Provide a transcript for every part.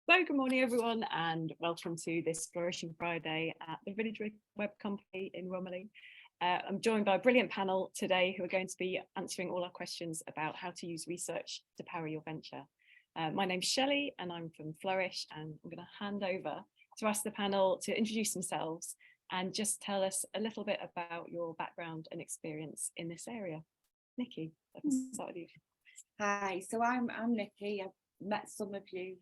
So good morning everyone and welcome to this Flourishing Friday at the Village Web Company in Romilly. I'm joined by a brilliant panel today who are going to be answering all our questions about how to use research to power your venture. My name's Shelley and I'm from Flourish, and I'm going to hand over to ask the panel to introduce themselves and just tell us a little bit about your background and experience in this area. Nicci, let's start with you. Hi, so I'm Nicci. I've met some of you,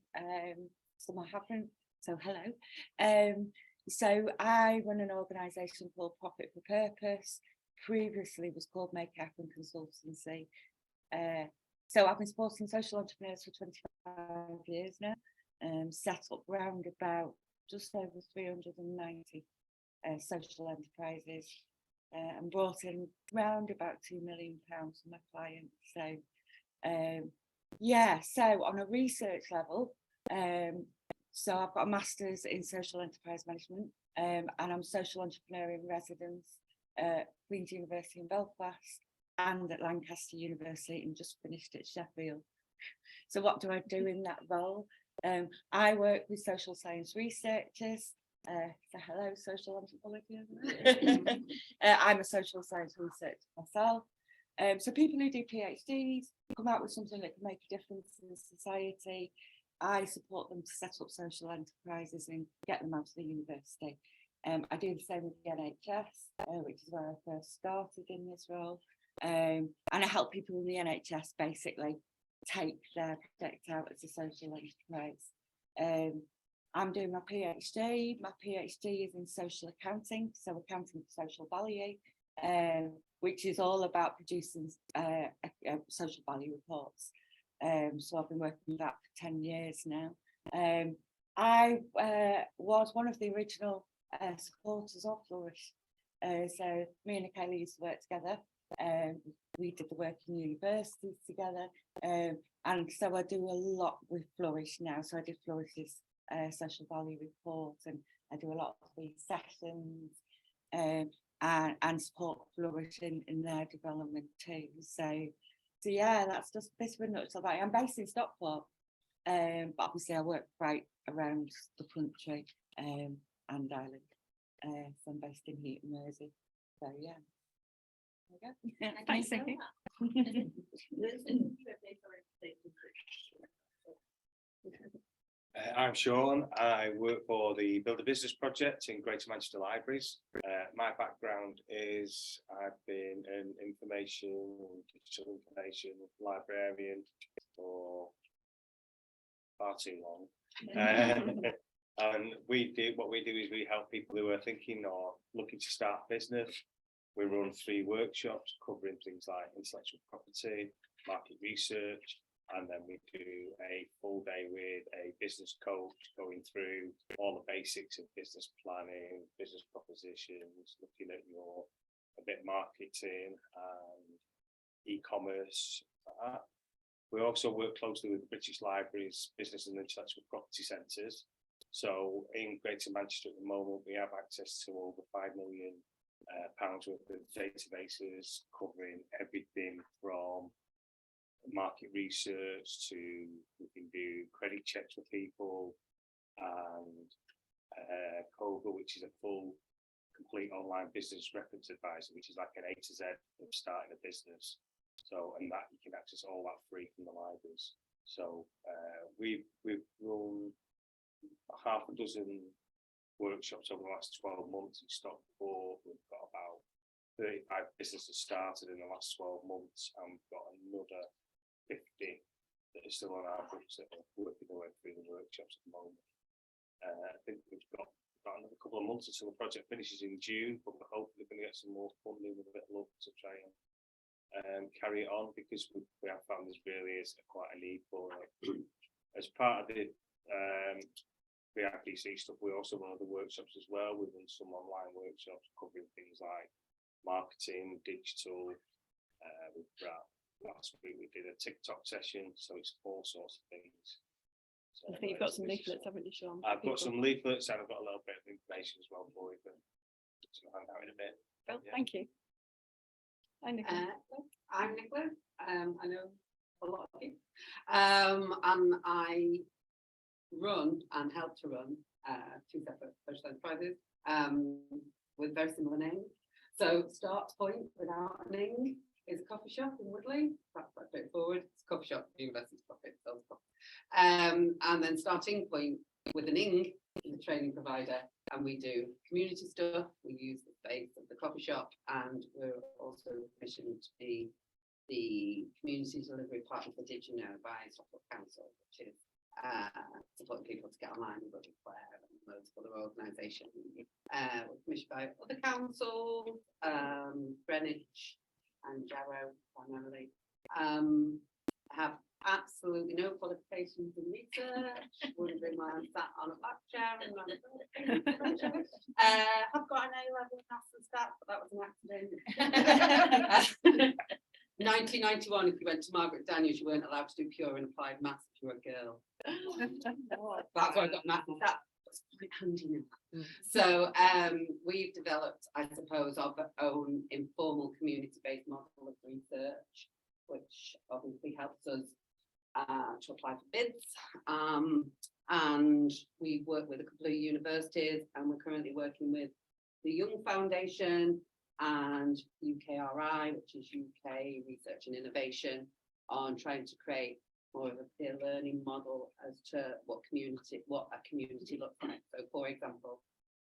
some I haven't, so hello. So I run an organisation called Profit for Purpose. Previously was called Make Happen Consultancy. So I've been supporting social entrepreneurs for 25 years now, set up round about just over 390 social enterprises, and brought in round about £2 million from my clients. So yeah, so on a research level, so I've got a master's in social enterprise management, and I'm social entrepreneur in residence at Queen's University in Belfast and at Lancaster University, and just finished at Sheffield. So what do I do in that role? I work with social science researchers. So hello, social anthropology. I'm a social science researcher myself. So people who do PhDs come out with something that can make a difference in society. I support them to set up social enterprises and get them out of the university. I do the same with the NHS, which is where I first started in this role. And I help people in the NHS basically take their project out as a social enterprise. I'm doing my PhD. My PhD is in social accounting, so accounting for social value, which is all about producing social value reports. So I've been working with that for 10 years now. I was one of the original supporters of Flourish. So me and Nicola used to work together. We did the work in universities together. And so I do a lot with Flourish now. So I did Flourish's social value report, and I do a lot of these sessions. And support Flourish in their development too. So yeah, that's just a bit of a nutshell. I'm based in Stockport, but obviously I work right around the country and Ireland. So I'm based in Heaton, Mersey. So yeah. There we go. Thanks, Nicci. I'm Sean. I work for the Build a Business project in Greater Manchester Libraries. My background is I've been an information, digital information librarian for far too long. And what we do is we help people who are thinking or looking to start a business. We run 3 workshops covering things like intellectual property, market research, and then we do a full day with a business coach going through all the basics of business planning, business propositions, looking at your marketing and e-commerce. We also work closely with the British Libraries, business and intellectual property centres. So in Greater Manchester at the moment, we have access to over £5 million worth of databases covering everything from market research to we can do credit checks for people, and COBA, which is a full complete online business reference advisor, which is like an A to Z of starting a business. So, and that you can access all that free from the libraries. So we've run half a dozen workshops over the last 12 months in Stockport. We've got about 35 businesses started in the last 12 months, and we've got another 50 that are still on our books that are working their way through the workshops at the moment. I think we've got another couple of months until the project finishes in June, but we're hopefully going to get some more funding with a bit of luck to try and carry it on, because we have found this really is quite a need for it. As part of the VIPC stuff, we also run other workshops as well. We've done some online workshops covering things like marketing, digital. Last week we did a TikTok session, so it's all sorts of things. So, I think you've got some leaflets, haven't you, Sean? I've got some leaflets, and I've got a little bit of information as well for you, but I'll hand out in a bit. Oh, yeah. Thank you. Hi, Nicola. I'm Nicola. I know a lot of you, and I run and help to run two separate Flourishing Fridays with very similar names. So Start Point without an ing is a coffee shop in Woodley. That's quite straightforward. It's a coffee shop, university's profit, sells coffee. And then Starting Point with an ing is a training provider, and we do community stuff. We use the space of the coffee shop, and we're also commissioned to be the community delivery partner for Did You Know by Stockport Council, which is supporting people to get online with Claire and loads of other organisations. We're commissioned by other councils, Greenwich and Jarrow primarily. Have absolutely no qualifications in research, wondering why I'm sat on a black chair and I've got an A-level in maths and stats, but that was an accident. 1991, if you went to Margaret Daniels, you weren't allowed to do pure and applied maths if you were a girl. That's why I got maths and stats. That's quite handy now. So we've developed, I suppose, our own informal community-based model of research, which obviously helps us to apply for bids. And we work with a couple of universities, and we're currently working with the Young Foundation and UKRI, which is UK Research and Innovation, on trying to create more of a peer learning model as to what a community looks like. So, for example,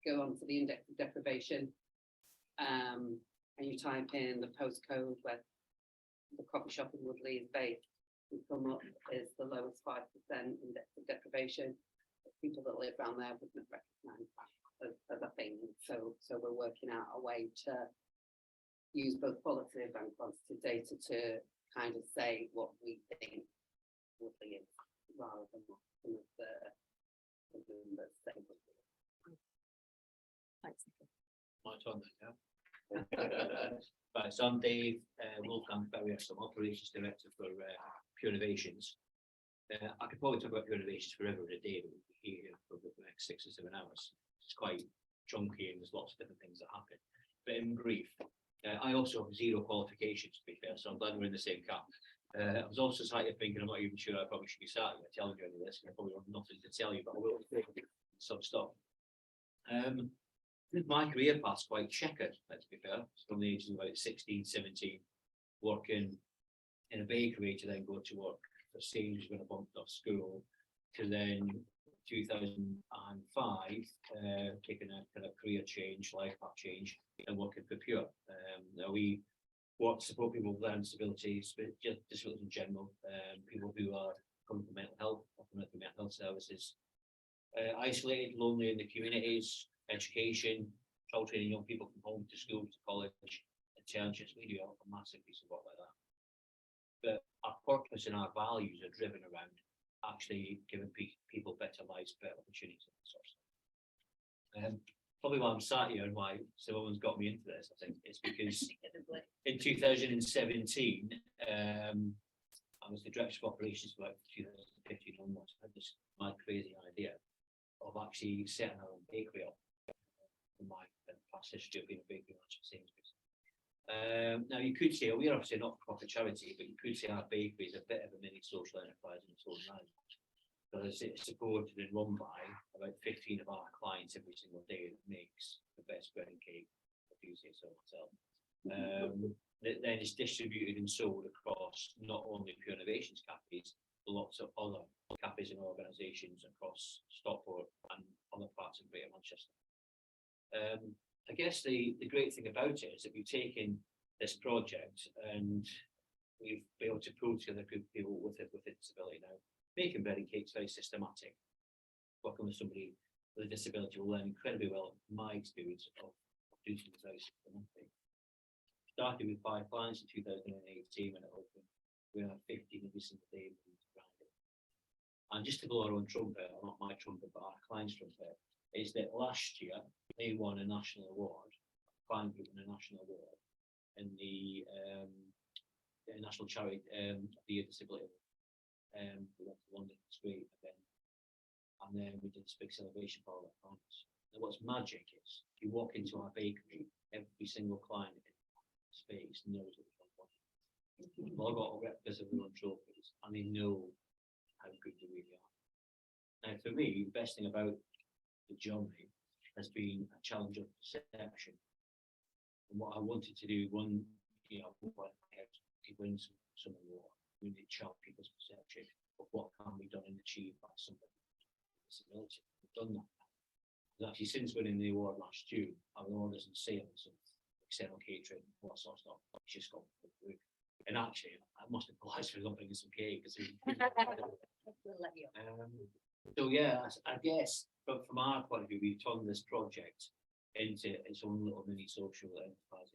go on to the index of deprivation, and you type in the postcode where the coffee shop in Woodley is based. We come up as the lowest 5% index of deprivation. People that live around there wouldn't recognise that as a thing. So we're working out a way to use both qualitative and quantitative data to kind of say what we think Woodley is, rather than what some of the numbers say Woodley is. Thanks. My turn then, yeah. Right, so I'm Dave Wolfgang Ferrier, I'm Operations Director for Pure Innovations. I could probably talk about Pure Innovations forever in a day, but we'll be here for the next 6 or 7 hours. It's quite chunky and there's lots of different things that happen. But in brief, I also have 0 qualifications, to be fair, so I'm glad we're in the same camp. I was also sat here thinking, I'm not even sure I probably should be sat here telling you any of this, and I probably have nothing to tell you, but I will say some stuff. My career path's quite checkered, let's be fair. From the age of about 16, 17, working in a bakery to then go to work for Sage when I bumped off school, to then 2005, taking a kind of career change, life path change, and working for Pure. Now we work to support people with learning disabilities, disabilities in general, people who are coming from mental health, or from mental health services, isolated, lonely in the communities, education, child training young people from home to school to college, internships. We do a massive piece of work like that. But our purpose and our values are driven around actually giving people better lives, better opportunities, and such. Probably why I'm sat here and why someone's got me into this, I think, is because in 2017, I was the director of operations for about 2015 onwards. I had this mad crazy idea of actually setting our own bakery up. In my past history of being a bakery manager at Sainsbury's. Now you could say, we are obviously not a profit charity, but you could say our bakery is a bit of a mini social enterprise in its own right, because it's supported and run by about 15 of our clients every single day that makes the best bread and cake, if you say so myself. That then is distributed and sold across not only Pure Innovations cafes, but lots of other cafes and organisations across Stockport and other parts of Greater Manchester. I guess the great thing about it is that we've taken this project and we've been able to pull together a group of people with a disability now. Making bread and cakes very systematic. Working with somebody with a disability will learn incredibly well, from my experience, of doing something very systematic. Started with 5 clients in 2018 when it opened. We have 15 every single day. And just to blow our own trumpet, or not my trumpet, but our client's trumpet, is that last year they won a national award, a client group won a national award in the National Charity of the Year Disability. We went to London, it's great event, and then we did this big celebration for all our clients. And what's magic is, if you walk into our bakery, every single client in the space knows that we've won. We've all got replicas of their own trophies, and they know how good they really are. For me, the best thing about the journey has been a challenge of perception. And what I wanted to do, one, what I had to win some award, we need to challenge people's perception of what can be done and achieved by somebody with disability. We've done that. And actually, since winning the award last June, our orders and sales of external catering, all that sort of stuff, it's just gone through the roof. And actually, I must have apologized for not bringing some cake because so yeah, I guess, but from our point of view, we've turned this project into its own little mini social enterprise,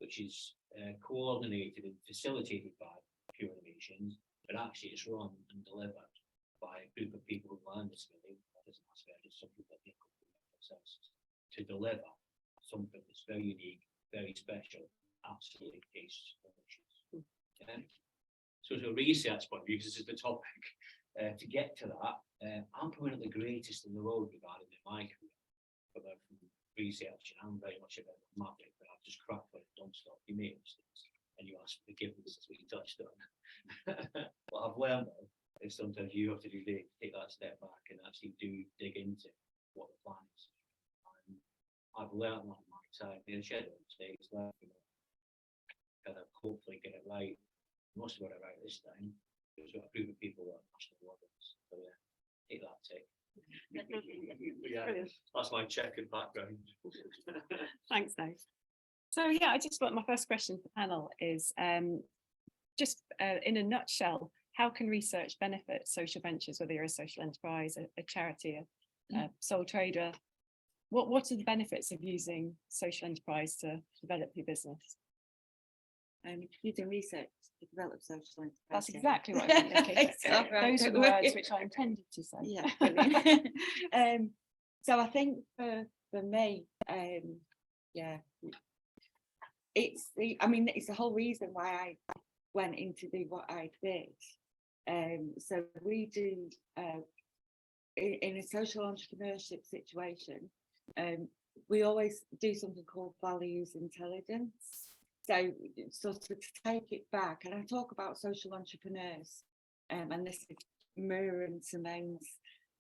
which is coordinated and facilitated by Pure Innovations, but actually it's run and delivered by a group of people who learn disability, some people that make up themselves to deliver something that's very unique, very special, absolutely tastes delicious. So as a research point of view, because this is the topic, to get to that, I'm probably not the greatest in the world regarding my career, but from research, I'm very much about the market, but I've just cracked it, don't stop, you make mistakes, and you ask for forgiveness, as we touched on. What I've learned though, is sometimes you have to take that step back and actually dig into what the plan is. And I've learned that on my side, being a shadow mistakes, kind of hopefully get it right. Most of it right this time. There's a group of people that are national awards. So yeah, take that take. Yeah, that's my checkered background. Thanks, Dave. So yeah, I just want my first question to the panel is just in a nutshell, how can research benefit social ventures, whether you're a social enterprise, a charity, a sole trader? What are the benefits of using social enterprise to develop your business? Using research to develop social enterprise. That's exactly what I meant. Okay. Those are the words which I intended to say. Yeah, brilliant. So I think for me, yeah, it's the whole reason why I went into do what I did. So we do in a social entrepreneurship situation, we always do something called values intelligence. So sort of to take it back, and I talk about social entrepreneurs, and this is mirroring Simone's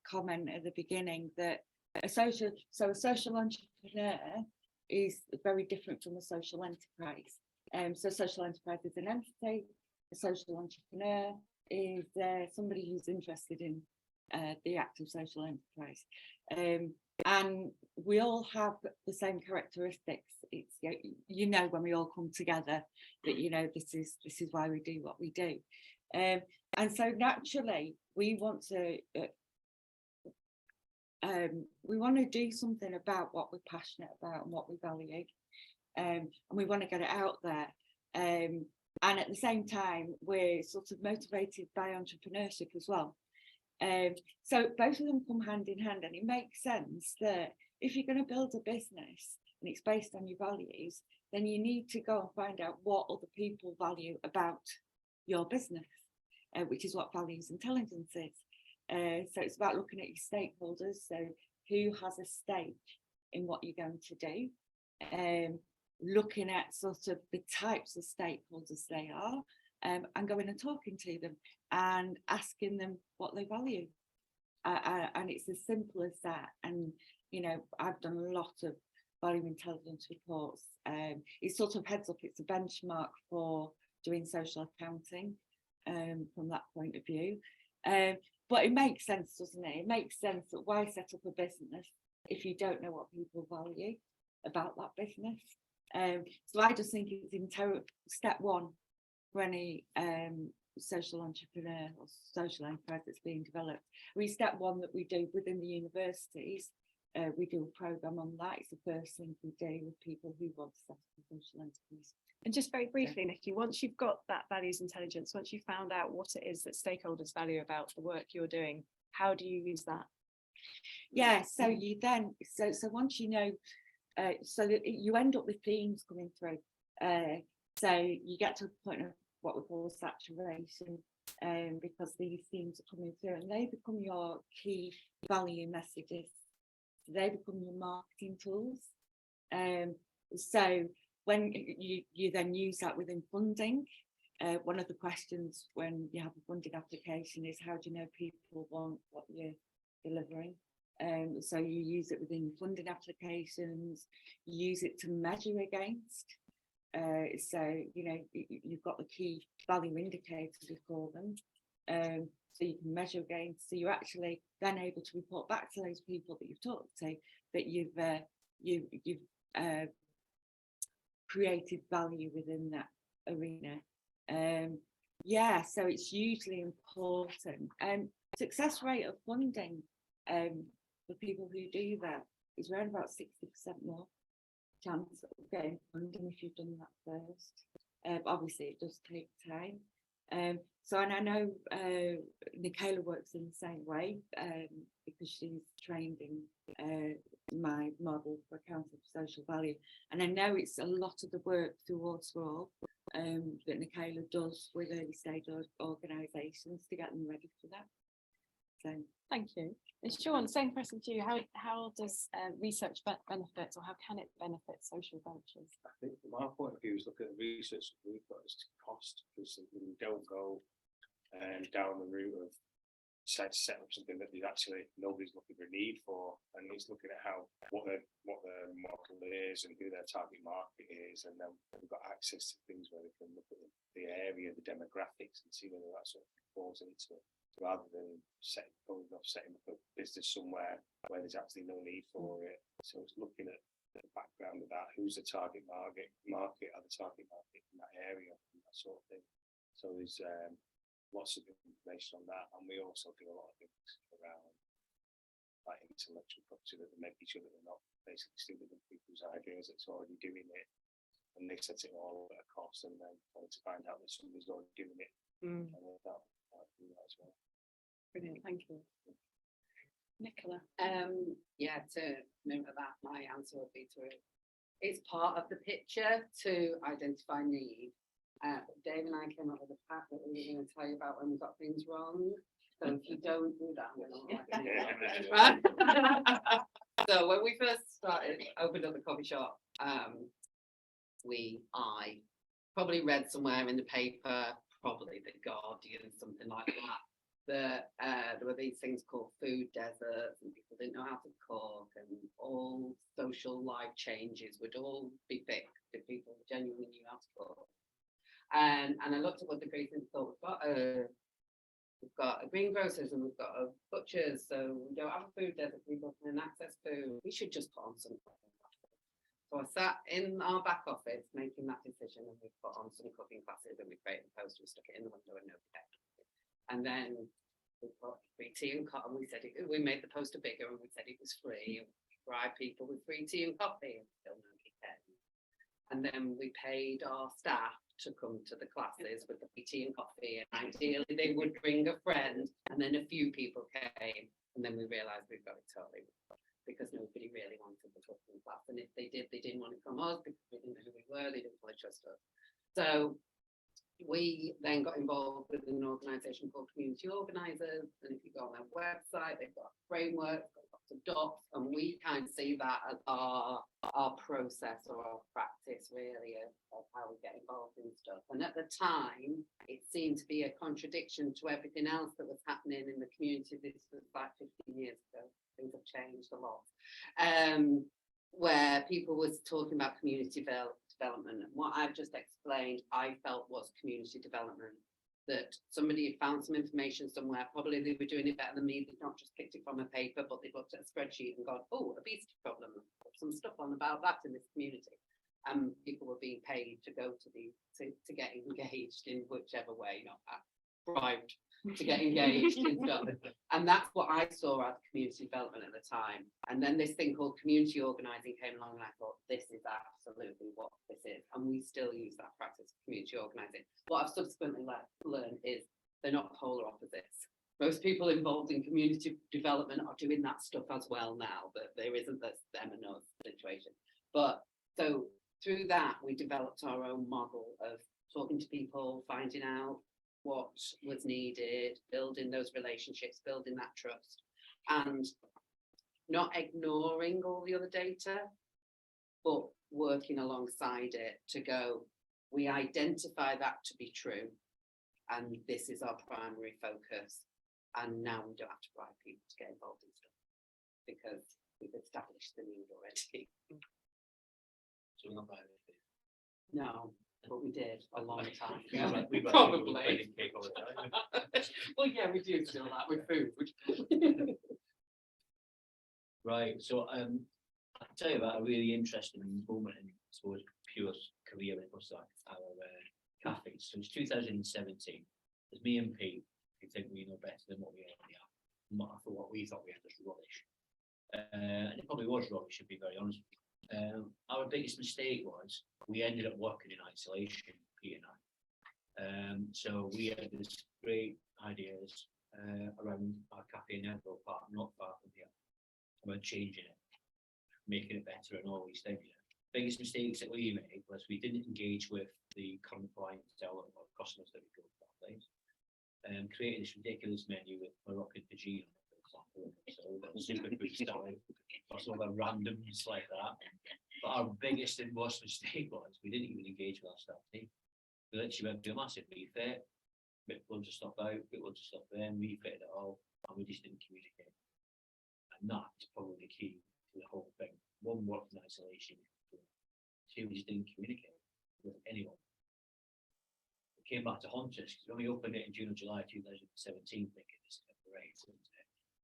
comment at the beginning that a social entrepreneur is very different from a social enterprise. So social enterprise is an entity. A social entrepreneur is somebody who's interested in the act of social enterprise. And we all have the same characteristics. It's when we all come together that this is why we do what we do, and so naturally we want to do something about what we're passionate about and what we value, and we want to get it out there. And at the same time, we're sort of motivated by entrepreneurship as well. So both of them come hand in hand, and it makes sense that if you're going to build a business and it's based on your values, then you need to go and find out what other people value about your business, which is what values intelligence is. So it's about looking at your stakeholders, so who has a stake in what you're going to do, looking at sort of the types of stakeholders they are, and going and talking to them and asking them what they value. And it's as simple as that. And, I've done a lot of value intelligence reports. It sort of heads up, it's a benchmark for doing social accounting from that point of view. But it makes sense, doesn't it? It makes sense that why set up a business if you don't know what people value about that business? So I just think it's step one for any social entrepreneur or social enterprise that's being developed. Step one that we do within the universities, we do a programme on that. It's the first thing we do with people who want to set up a social enterprise. And just very briefly, Nicci, once you've got that values intelligence, once you've found out what it is that stakeholders value about the work you're doing, how do you use that? Yeah, so you then, so once you know, so that you end up with themes coming through. So you get to a point of what we call saturation, because these themes are coming through and they become your key value messages. They become your marketing tools. So when you then use that within funding, one of the questions when you have a funding application is, how do you know people want what you're delivering? So you use it within funding applications, you use it to measure against. So, you know, you've got the key value indicators, we call them. So you can measure against, so you're actually then able to report back to those people that you've talked to that you've created value within that arena. Yeah, so it's hugely important. Success rate of funding for people who do that is around about 60% more chance of getting funding if you've done that first. Obviously, it does take time. So, and I know Nicola works in the same way because she's trained in my model for accounting for social value. And I know it's a lot of the work through Odds for All that Nicola does with early stage organisations to get them ready for that. So, thank you. And Sean, same question to you. How does research benefit, or how can it benefit social ventures? I think from our point of view is look at the research that we've got as to cost, because we don't go down the route of set up something that nobody's looking for a need for, and it's looking at what the model is and who their target market is, and then we've got access to things where we can look at the area, the demographics, and see whether that sort of falls into it, rather than setting up a business somewhere where there's actually no need for it. So it's looking at the background of that, who's the target market, or the target market in that area, and that sort of thing. So there's lots of information on that, and we also do a lot of things around like intellectual property, that they're making sure that they're not basically stealing people's ideas that's already doing it, and they set it all at a cost, and then trying to find out that somebody's already doing it. And that as well. Brilliant, thank you. Nicola. Yeah, to remember that, my answer would be it's part of the picture to identify need. Dave and I came up with a pack that we were going to tell you about when we got things wrong. So if you don't do that, we're not right? So when we first opened up the coffee shop, I probably read somewhere in the paper, probably the Guardian, something like that, that there were these things called food deserts, and people didn't know how to cook, and all social life changes would all be fixed if people genuinely knew how to cook. And I looked at what the Greens thought. We've got a greengrocers and we've got a butchers, so we don't have a food desert, people can access food. We should just put on some cooking classes. So I sat in our back office making that decision, and we put on some cooking classes, and we created a poster, we stuck it in the window, and nobody came. And then we put free tea and coffee, and we made the poster bigger, and we said it was free, and we bribed people with free tea and coffee, and still nobody came. And then we paid our staff to come to the classes with the tea and coffee, and ideally they would bring a friend, and then a few people came, and then we realized we've got it totally wrong, because nobody really wanted the cooking class, and if they did, they didn't want to come us because they didn't know who we were, they didn't want to trust us. So we then got involved with an organisation called Community Organisers, and if you go on their website, they've got a framework, got lots of docs, and we kind of see that as our process or our practice, really, of how we get involved in stuff. And at the time, it seemed to be a contradiction to everything else that was happening in the community. This was about 15 years ago. Things have changed a lot. Where people was talking about community development. And what I've just explained, I felt was community development. That somebody had found some information somewhere, probably they were doing it better than me, they'd not just picked it from a paper, but they looked at a spreadsheet and gone, oh, obesity problem, put some stuff on about that in this community. And people were being paid to go to get engaged in whichever way, not bribed to get engaged in stuff. And that's what I saw as community development at the time. And then this thing called community organising came along, and I thought, this is absolutely what this is. And we still use that practice of community organising. What I've subsequently learned is they're not polar opposites. Most people involved in community development are doing that stuff as well now, but there isn't this them and us situation. But so through that, we developed our own model of talking to people, finding out what was needed, building those relationships, building that trust, and not ignoring all the other data, but working alongside it to go, We identify that to be true, and this is our primary focus. And now we don't have to bribe people to get involved in stuff because we've established the need already. So we're not buying anything. No, but we did a long time We've ago. got people Probably. wedding cake all the time. Well, yeah, we do still that with food. Right, so I'll tell you about a really interesting moment in, I suppose, pure career when it comes to our cafes. So it's 2017. There's me and Pete who think we know better than what we already are. For what we thought we had was rubbish. And it probably was rubbish, to be very honest with you. Our biggest mistake was we ended up working in isolation, Pete and I. So we had this great ideas around our cafe in Edinburgh Park, not far from here, about changing it, making it better and all these things. Biggest mistakes that we made was we didn't engage with the current clientele or customers that we go to that place. Created this ridiculous menu with Moroccan tagine, for example, so that super food style, plus all the randoms like that. But our biggest and worst mistake was we didn't even engage with our staff team. We literally went through a massive refit, bit loads of stuff out, bit loads of stuff in, refitted it all, and we just didn't communicate. And that's probably the key to the whole thing. One, worked in isolation. Two, we just didn't communicate with anyone. It came back to haunt us because when we opened it in June or July 2017, thinking this is great,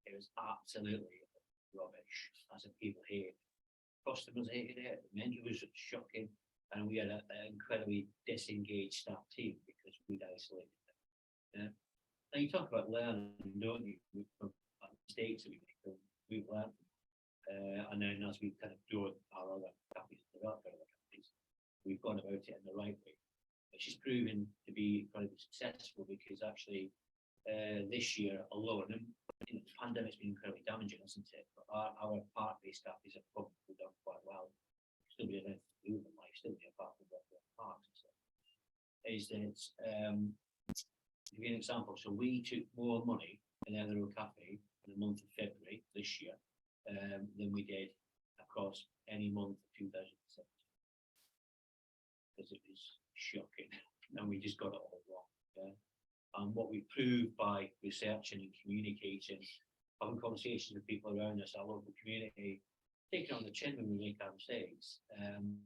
it was absolutely rubbish. As in, people hated it. Customers hated it, the menu was shocking, and we had an incredibly disengaged staff team because we'd isolated them. Yeah. Now you talk about learning, don't you, from mistakes that we make, we've learned. And then as we kind of do our other cafes, develop our other cafes, we've gone about it in the right way, which is proven to be incredibly successful because actually this year alone, and the pandemic's been incredibly damaging, hasn't it? But our park-based cafes have probably done quite well. Still be enough to do them, like still be apart from the parks and stuff. Is that to give you an example? So we took more money in Edinburgh Cafe in the month of February this year than we did across any month of 2017. Because it was shocking, and we just got it all wrong. Yeah? And what we proved by researching and communicating, having conversations with people around us, our local community, taking on the chin when we make our mistakes, and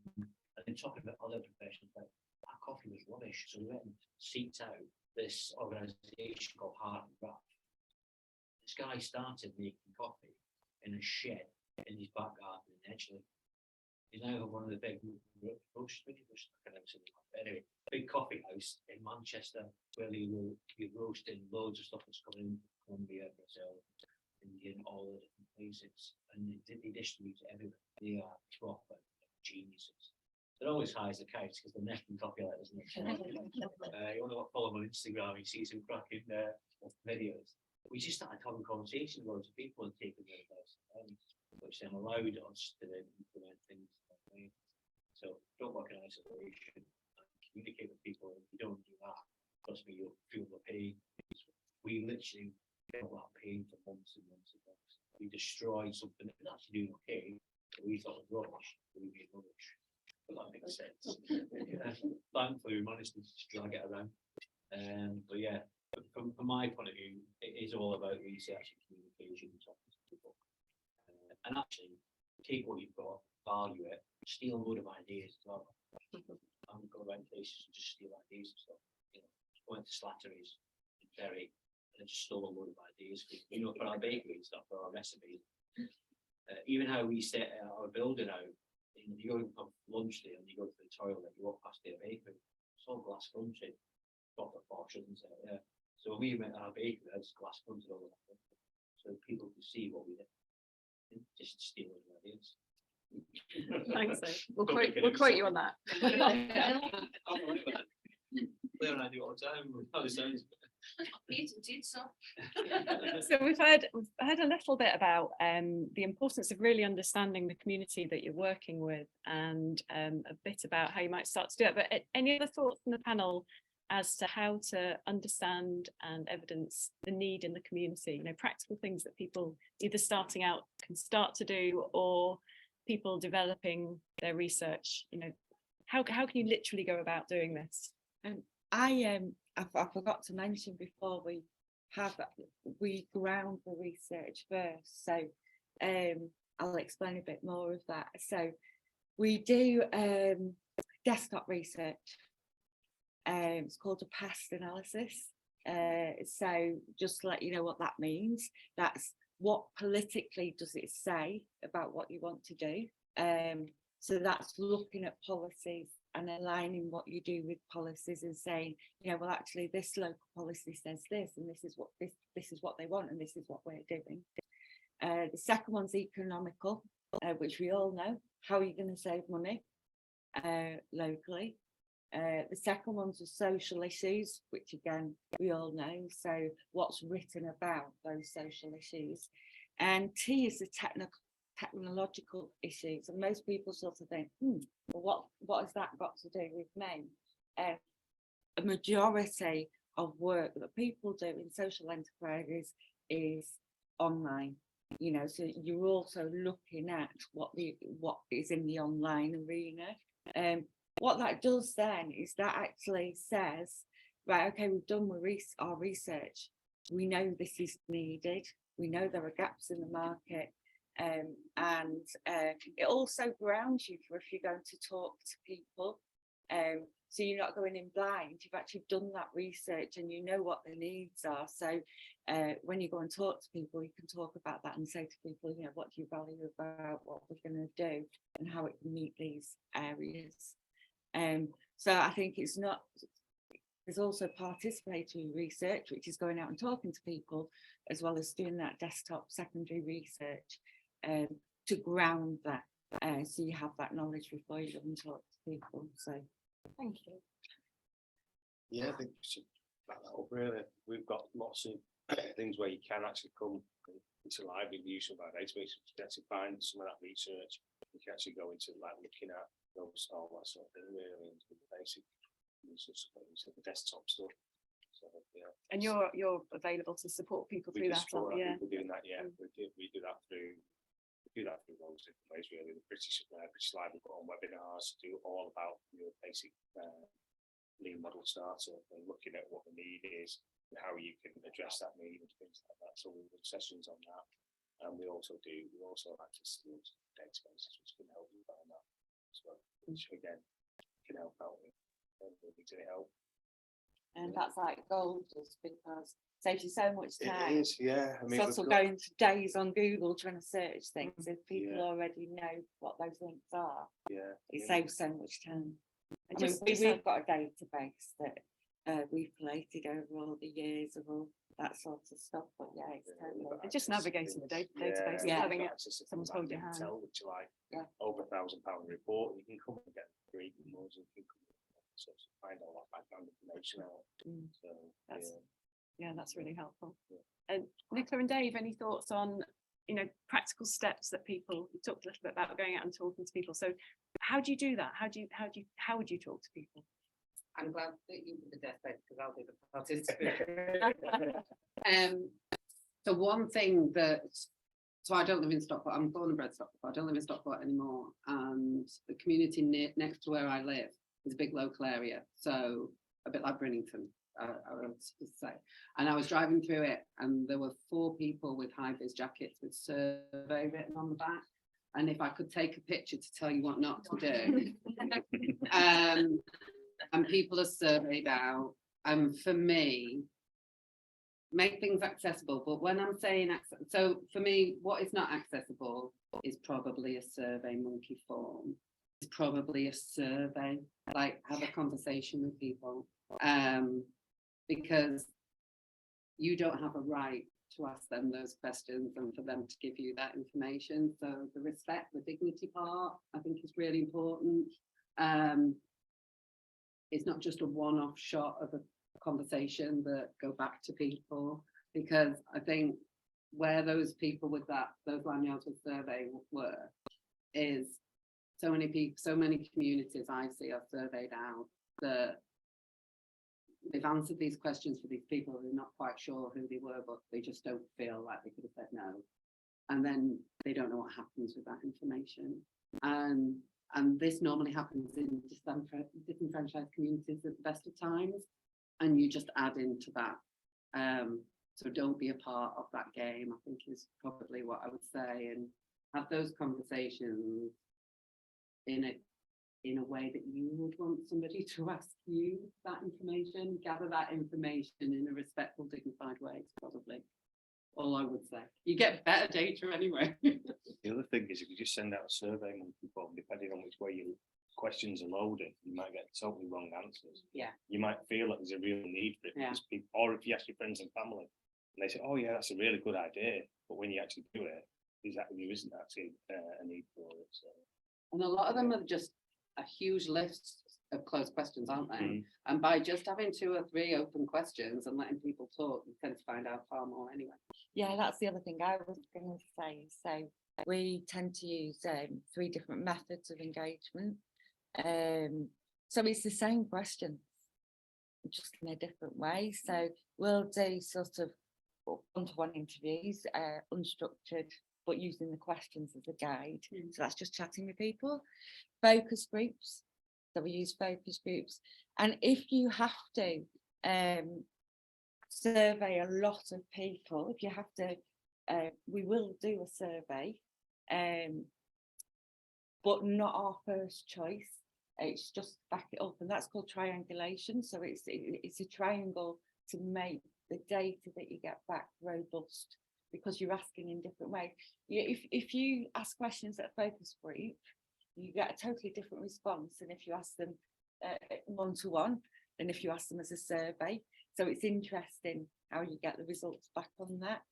then talking about other professions, like our coffee was rubbish, so we went and seeked out this organisation called Heart and Craft. This guy started making coffee in a shed in his back garden in Edgeley. He's now one of the big anyway, big coffee house in Manchester where they will be roasting loads of stuff that's coming in from Colombia, Brazil, India, all the different places, and they distribute it everywhere. They are proper geniuses. They're always high as a kite because they're necking copy like this. You want to follow them on Instagram, you see some cracking videos. We just started having conversations with loads of people and taking their advice, which then allowed us to then implement things that way. So don't work in isolation, communicate with people. If you don't do that, trust me, you'll feel the pain. We literally felt that pain for months and months and months. We destroyed something that was actually doing okay, but we thought was rubbish, but we made rubbish. But that makes sense. Thankfully, we managed to drag it around. But yeah, from my point of view, it is all about research and communication and talking to people. And actually, take what you've got, value it, steal a load of ideas as well. And go around places and just steal ideas and stuff. You know, went to Slattery's in Ferrier and just stole a load of ideas. You know, for our bakery and stuff, for our recipes. Even how we set our building out. You go to lunch there and you go to the toilet, you walk past their bakery, it's all glass fronted, proper posh, isn't it? Yeah. So when we went to our bakery, it's glass fronted all over, so people could see what we did. Just steal those ideas. Thanks, we'll quote you on that. Claire and I do all the time. How it sounds. So we've heard a little bit about the importance of really understanding the community that you're working with, and a bit about how you might start to do it. But any other thoughts from the panel as to how to understand and evidence the need in the community? You know, practical things that people either starting out can start to do, or people developing their research, you know, how can you literally go about doing this? I forgot to mention before, we ground the research first, so I'll explain a bit more of that. So we do desktop research. It's called a past analysis. So just to let you know what that means, that's what politically does it say about what you want to do. So that's looking at policies and aligning what you do with policies and saying, you know, well, actually this local policy says this, and this is what they want, and this is what we're doing. The second one's economical, which we all know. How are you going to save money locally? The second one's the social issues, which again we all know. So what's written about those social issues? And T is the technological issues, and most people sort of think, well, what has that got to do with me? A majority of work that people do in social enterprises is online, you know, so you're also looking at what is in the online arena. What that does then is that actually says, right, okay, we've done our research, we know this is needed, we know there are gaps in the market. And it also grounds you for if you're going to talk to people, so you're not going in blind. You've actually done that research and you know what the needs are. So when you go and talk to people, you can talk about that and say to people, you know, what do you value about what we're going to do and how it can meet these areas. So I think there's also participatory research, which is going out and talking to people, as well as doing that desktop secondary research. To ground that, so you have that knowledge before you go and talk to people. So Thank you. Yeah, I think we should back that up really. We've got lots of things where you can actually come into library use of our database to actually find some of that research. You can actually go into like looking at those, all that sort of thing really, and the basic research, the desktop stuff. So, yeah. And you're available to support people through that, aren't you? People doing that, yeah. We do that through loads of different ways really. The British Library put on webinars to do all about your basic lean model startup and looking at what the need is and how you can address that need and things like that. So we do sessions on that, and we also have access to databases which can help you find that as well, which again can help out with to help. and that's like gold, just because it saves you so much time. It is, yeah. I mean, Sort of going to days on Google trying to search things. If people already know what those links are, it saves so much time. And we've got a database that we've collated over all the years of all that sort of stuff. But yeah, it's totally. It's just navigating the database, having it. Someone's holding your hand. Which are like over £1,000 report. You can come and get free ones. You can come and find all that background information out. So That's really helpful. And Nicola and Dave, any thoughts on, you know, practical steps that people, you talked a little bit about going out and talking to people. So how do you do that? How would you talk to people? I'm glad that you did the deathbed because I'll do the parties. So one thing so I don't live in Stockport. I'm born and bred Stockport. I don't live in Stockport anymore. And the community next to where I live is a big local area. So a bit like Bridlington, I would say. And I was driving through it and there were 4 people with high-vis jackets with survey written on the back. And if I could take a picture to tell you what not to do. And people are surveyed out. And for me, make things accessible. But when I'm saying so for me, what is not accessible is probably a survey monkey form. It's probably a survey, like have a conversation with people. Because you don't have a right to ask them those questions and for them to give you that information. So the respect, the dignity part, I think is really important. It's not just a one-off shot of a conversation that go back to people, because I think where those people with those lanyards with survey were is so many people, so many communities I see are surveyed out that they've answered these questions for these people who are not quite sure who they were, but they just don't feel like they could have said no. And then they don't know what happens with that information. And And this normally happens in disenfranchised communities at the best of times, and you just add into that. So don't be a part of that game, I think, is probably what I would say, and have those conversations in a way that you would want somebody to ask you that information, gather that information in a respectful, dignified way, is probably all I would say. You get better data anyway. The other thing is, if you just send out a survey on people, depending on which way your questions are loaded, you might get totally wrong answers. Yeah. You might feel like there's a real need for it, Yeah. because people, or if you ask your friends and family, and they say, "Oh yeah, that's a really good idea," but when you actually do it, there isn't actually a need for it. So. And a lot of them are just a huge list of closed questions, aren't they? Mm. And by just having 2 or 3 open questions and letting people talk, you tend to find out far more anyway. Yeah, that's the other thing I was going to say. So we tend to use 3 different methods of engagement. So it's the same question, just in a different way. So we'll do sort of one-to-one interviews, unstructured, but using the questions as a guide. So that's just chatting with people. Focus groups. So we use focus groups. And if you have to survey a lot of people, if you have to, we will do a survey, but not our first choice. It's just back it up, and that's called triangulation. So it's a triangle to make the data that you get back robust, because you're asking in different ways. If you ask questions at a focus group, you get a totally different response than if you ask them one-to-one, and if you ask them as a survey. So it's interesting how you get the results back on that.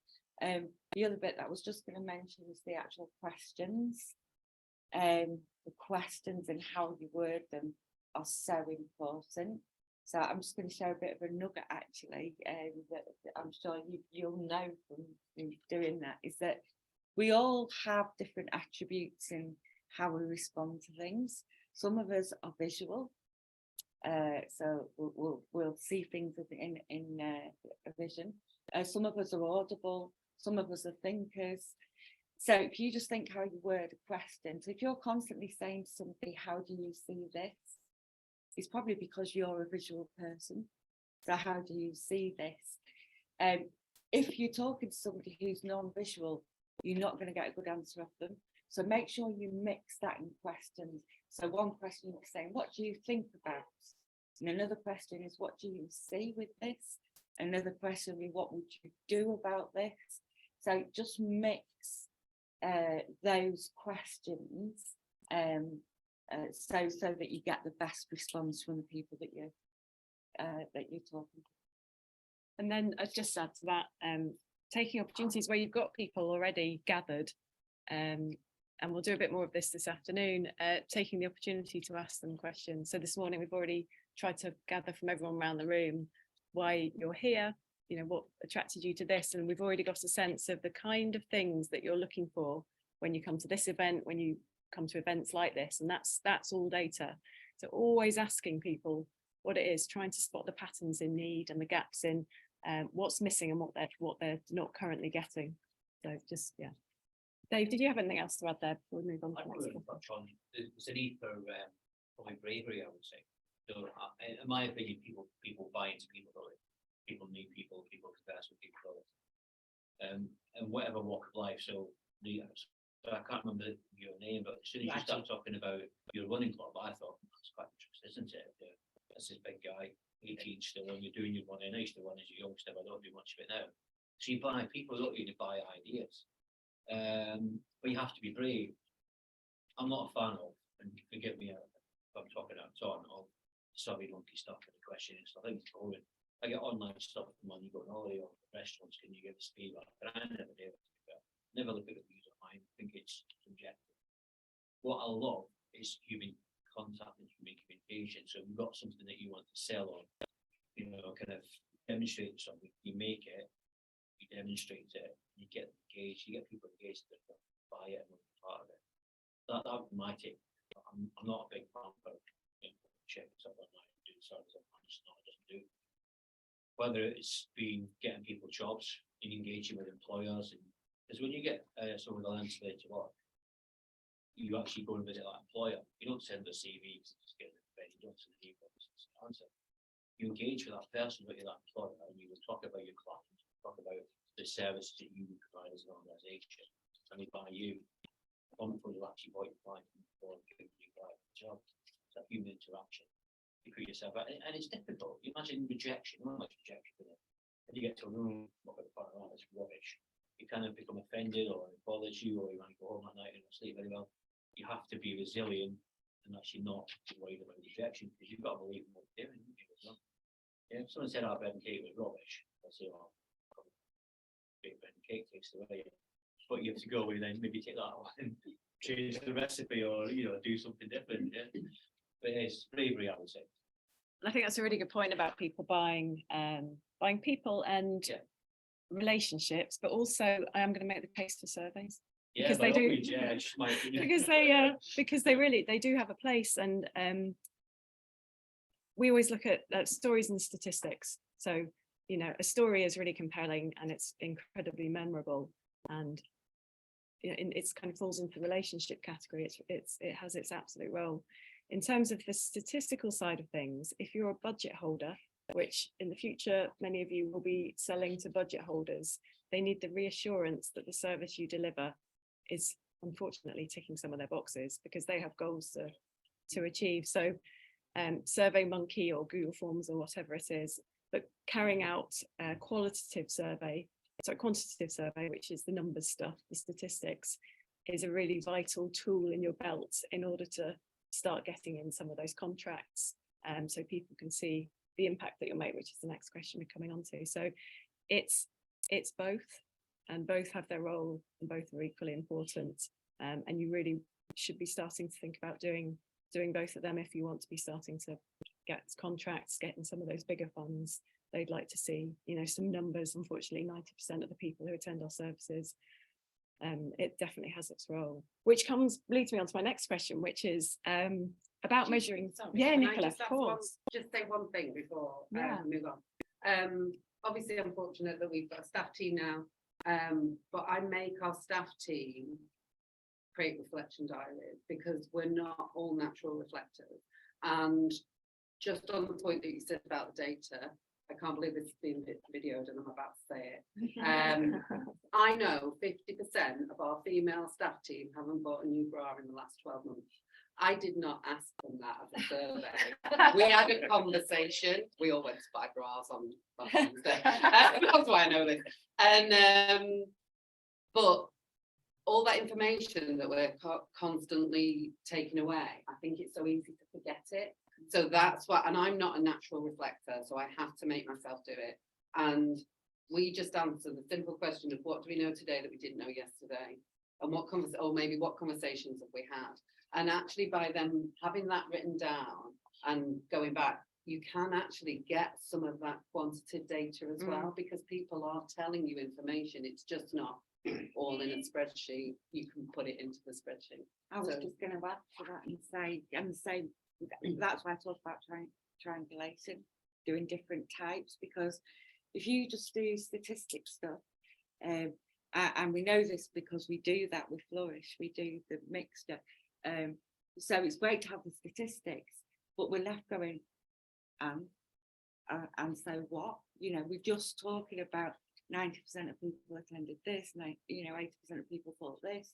The other bit that I was just going to mention is the actual questions. The questions and how you word them are so important. So I'm just going to share a bit of a nugget, actually, that I'm sure you'll know from doing that, is that we all have different attributes in how we respond to things. Some of us are visual, so we'll see things in a vision. Some of us are audible, some of us are thinkers. So if you just think how you word a question, so if you're constantly saying to somebody, "How do you see this?" it's probably because you're a visual person. So how do you see this? If you're talking to somebody who's non-visual, you're not going to get a good answer off them. So make sure you mix that in questions. So one question you're saying, "What do you think about?" And another question is, "What do you see with this?" Another question is, "What would you do about this?" So just mix those questions so that you get the best response from the people that you're talking to. And then I'd just add to that, taking opportunities where you've got people already gathered, and we'll do a bit more of this afternoon, taking the opportunity to ask them questions. So this morning we've already tried to gather from everyone around the room why you're here, you know, what attracted you to this, and we've already got a sense of the kind of things that you're looking for when you come to this event, when you come to events like this, and that's all data. So always asking people what it is, trying to spot the patterns in need and the gaps in what's missing and what they're not currently getting. So just, yeah. Dave, did you have anything else to add there before we move on to the next one? Touch on there's a need for probably bravery, I would say. So in my opinion, people buy into people, people need people converse with people, and whatever walk of life. So I can't remember your name, but as soon as you start talking about your running club, I thought that's quite interesting, isn't it? That's this big guy, 18 still, and you're doing your running. I used to run as a youngster, but I don't do much of it now. So you buy people, don't you, to buy ideas. But you have to be brave. I'm not a fan of, and forgive me if I'm talking out of turn, of sorry monkey stuff and the question and stuff. I think it's boring. I get online stuff from money going, "Oh, your restaurants, can you give us feedback?" But I never do. Never look at the views online. I think it's subjective. What I love is human contact and human communication. So if you've got something that you want to sell or, you know, kind of demonstrate something, you make it, you demonstrate it, you get engaged, you get people engaged that buy it and want to be part of it. That would be my take. I'm not a big fan of checking stuff online and doing service online. It's not, it doesn't do. Whether it's been getting people jobs and engaging with employers, and because when you get someone with a learn to work, you actually go and visit that employer. You don't send the CVs and just get it ready. You don't send the emails and answer. You engage with that person, with that employer, and you will talk about your client, talk about the services that you provide as an organisation, and they buy you. One for you actually buy your client or give you a job. It's that human interaction. You put yourself out, and it's difficult. You imagine rejection, not much rejection in it. And you get to a room, what about the part of that, it's rubbish. You kind of become offended, or it bothers you, or you want to go home at night and not sleep very well. You have to be resilient and actually not be worried about rejection, because you've got to believe in what you're doing. Yeah, if someone said our bread and cake was rubbish, I'll say, oh, bread and cake tastes the way. But you have to go and then maybe take that one and change the recipe, or do something different. Yeah, but it's bravery, I would say. And I think that's a really good point about people buying people and relationships, but also I am going to make the case for surveys. Yeah, because they do. Because they do have a place, and we always look at stories and statistics. So a story is really compelling and it's incredibly memorable, and it's kind of falls into the relationship category. It has its absolute role. In terms of the statistical side of things, if you're a budget holder, which in the future many of you will be selling to budget holders, they need the reassurance that the service you deliver is unfortunately ticking some of their boxes, because they have goals to achieve. So SurveyMonkey or Google Forms or whatever it is, but carrying out a quantitative survey, which is the numbers stuff, the statistics, is a really vital tool in your belt in order to start getting in some of those contracts, so people can see the impact that you'll make, which is the next question we're coming on to. So it's both, and both have their role, and both are equally important, and you really should be starting to think about doing both of them if you want to be starting to get contracts, getting some of those bigger funds. They'd like to see some numbers. Unfortunately, 90% of the people who attend our services, it definitely has its role, which leads me on to my next question, which is about measuring. Sorry, yeah, Nicola, of just course. Just say one thing before we move on. Obviously, I'm fortunate that we've got a staff team now, but I make our staff team create reflection diaries, because we're not all natural reflectors. And just on the point that you said about the data, I can't believe this is being videoed and I'm about to say it. I know 50% of our female staff team haven't bought a new bra in the last 12 months. I did not ask them that as a survey. We had a conversation. We all went to buy bras on Wednesday. That's why I know this. And but all that information that we're constantly taking away, I think it's so easy to forget it. So that's why, and I'm not a natural reflector, so I have to make myself do it. And we just answer the simple question of what do we know today that we didn't know yesterday, and what conversations have we had. And actually, by them having that written down and going back, you can actually get some of that quantitative data as well, because people are telling you information. It's just not all in a spreadsheet. You can put it into the spreadsheet. I was just going to add to that and say that's why I talk about triangulation, doing different types, because if you just do statistic stuff, and we know this because we do that with Flourish, we do the mixture. So it's great to have the statistics, but we're left going, and so what? We're just talking about 90% of people attended this, 80% of people thought this.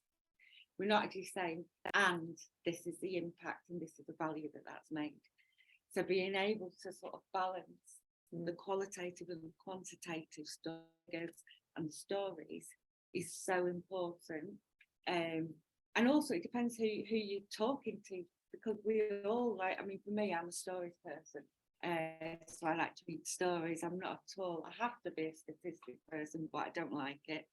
We're not actually saying, and this is the impact and this is the value that's made. So being able to sort of balance the qualitative and the quantitative stuff and stories is so important. And also it depends who you're talking to, because we all for me, I'm a stories person. So I like to read stories. I'm not at all, I have to be a statistic person, but I don't like it.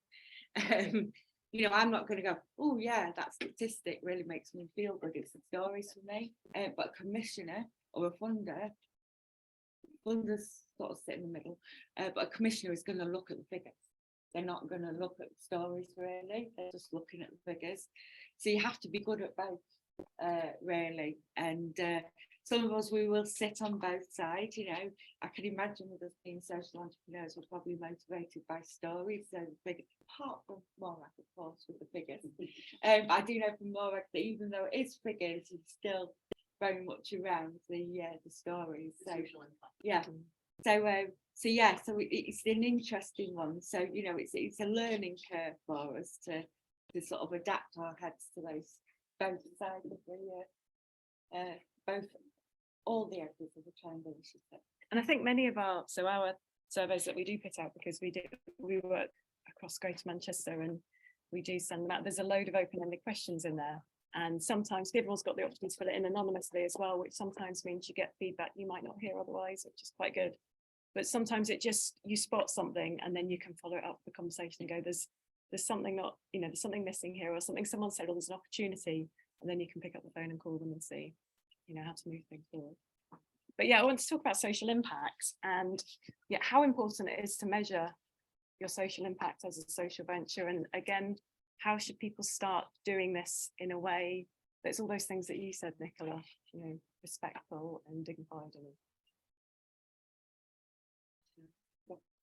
I'm not going to go, oh yeah, that statistic really makes me feel good. It's the stories for me. But a commissioner or a funders sort of sit in the middle. But a commissioner is going to look at the figures. They're not going to look at the stories really. They're just looking at the figures. So you have to be good at both, really. And some of us, we will sit on both sides, you know. I can imagine with us being social entrepreneurs, we're probably motivated by stories. So the big, apart from Morag, of course, with the figures. I do know from Morag that even though it is figures, it's still very much around the stories. So yeah. So yeah, so it's an interesting one. So you know, it's a learning curve for us to sort of adapt our heads to those both sides of the both all the edges of the triangle. And I think many of our surveys that we do put out, because we work across Greater Manchester and we do send them out, there's a load of open-ended questions in there, and sometimes everyone's got the option to fill it in anonymously as well, which sometimes means you get feedback you might not hear otherwise, which is quite good. But sometimes it just, you spot something and then you can follow it up with the conversation and go, there's something not, you know, there's something missing here, or something someone said, or there's an opportunity, and then you can pick up the phone and call them and see, you know, how to move things forward. But yeah, I want to talk about social impact, and yeah, how important it is to measure your social impact as a social venture. And again, how should people start doing this in a way that's all those things that you said, Nicola, you know, respectful and dignified. And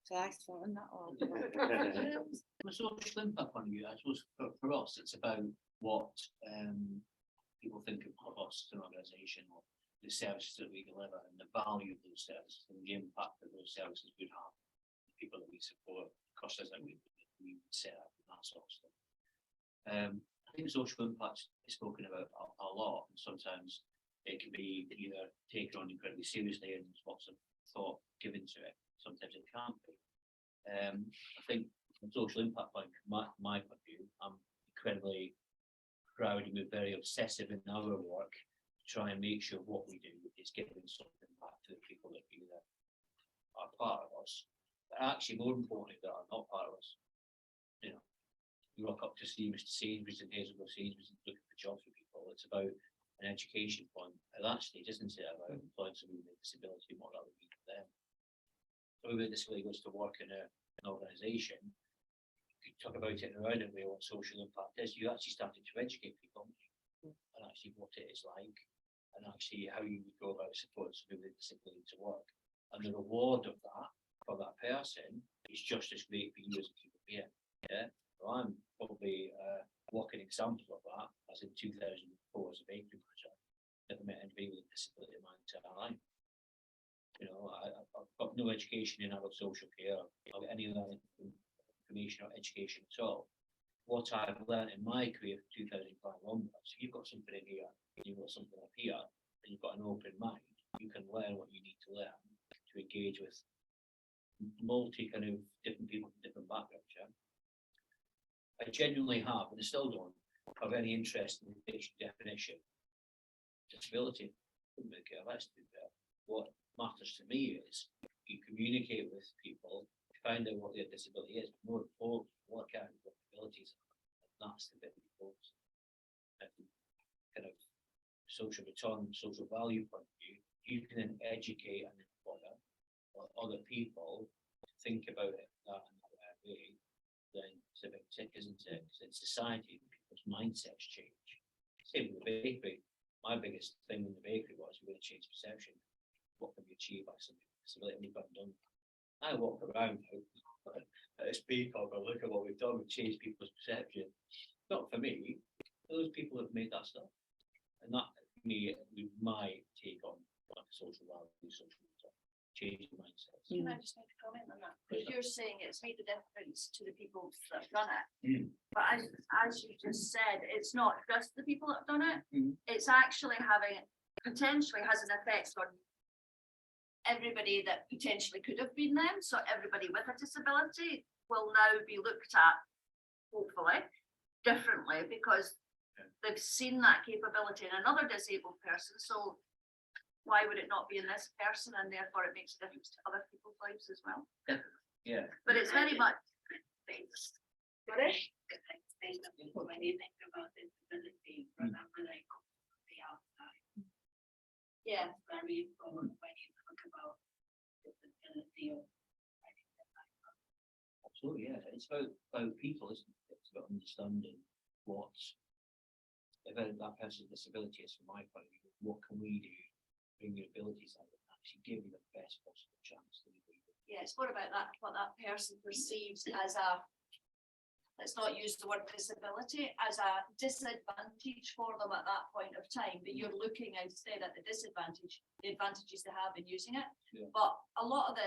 so I start on that one. From a social impact point of view, I suppose for us, it's about what people think of us as an organisation, or the services that we deliver, and the value of those services, and the impact that those services would have on the people that we support, customers that we set up, and that sort of stuff. I think social impact is spoken about a lot, and sometimes it can be either taken on incredibly seriously and there's lots of thought given to it. Sometimes it can't be. I think from social impact point, my point of view, I'm incredibly proud and we're very obsessive in our work to try and make sure what we do is giving something back to the people that either are part of us, but actually more importantly that are not part of us. You know, you walk up to see Mr. Sainsbury's and Hazelwood Sainsbury's and looking for jobs for people. It's about an education point at that stage, isn't it? About employing someone with a disability and what that would mean for them. Somebody with a disability goes to work in an organisation. You could talk about it in a roundabout way, what social impact is. You actually started to educate people and actually what it is like, and actually how you would go about supporting somebody with a disability to work. And the reward of that for that person is just as great for you as a human being. Yeah. So I'm probably a walking example of that, as in 2004 as a bakery manager. Never met anybody with a disability in my entire life. You know, I've got no education in adult social care, or any of that information or education at all. What I've learned in my career from 2005 onwards, if you've got something in here, and you've got something up here, and you've got an open mind, you can learn what you need to learn to engage with different people from different backgrounds. Yeah? I genuinely have, and I still don't have any interest in the definition of disability. Couldn't really care less to do that. What matters to me is you communicate with people, find out what their disability is, but more important, work out what abilities are. And that's the bit that goes. Kind of social return, social value point of view, you can then educate and empower other people to think about it that way. Then it's a big tick, isn't it? Because in society, people's mindsets change. Same with the bakery. My biggest thing in the bakery was we're going to change perception. What can be achieved by somebody with disability? We've got done. I walk around at a speak of, look at what we've done. We've changed people's perception. Not for me. Those people have made that stuff, and that for me is my take on like social value, social changing mindsets. Can I just make a comment on that? Because you're saying it's made a difference to the people that have done it. But as you just said, it's not just the people that have done it. It's actually potentially has an effect on everybody that potentially could have been them. So everybody with a disability will now be looked at, hopefully, differently because they've seen that capability in another disabled person. So why would it not be in this person? And therefore it makes a difference to other people's lives as well. Yeah. But it's very much based. When you think about disability, remember they come from the outside. Yeah. It's very important when you talk about disability. Absolutely, yeah. It's about people, isn't it? It's about understanding what that person's disability is from my point of view. What can we do bring your abilities out and actually give you the best possible chance to be. Yeah, it's more about that, what that person perceives as a, let's not use the word disability, as a disadvantage for them at that point of time, but you're looking instead at the disadvantage, the advantages they have in using it. Yeah. But a lot of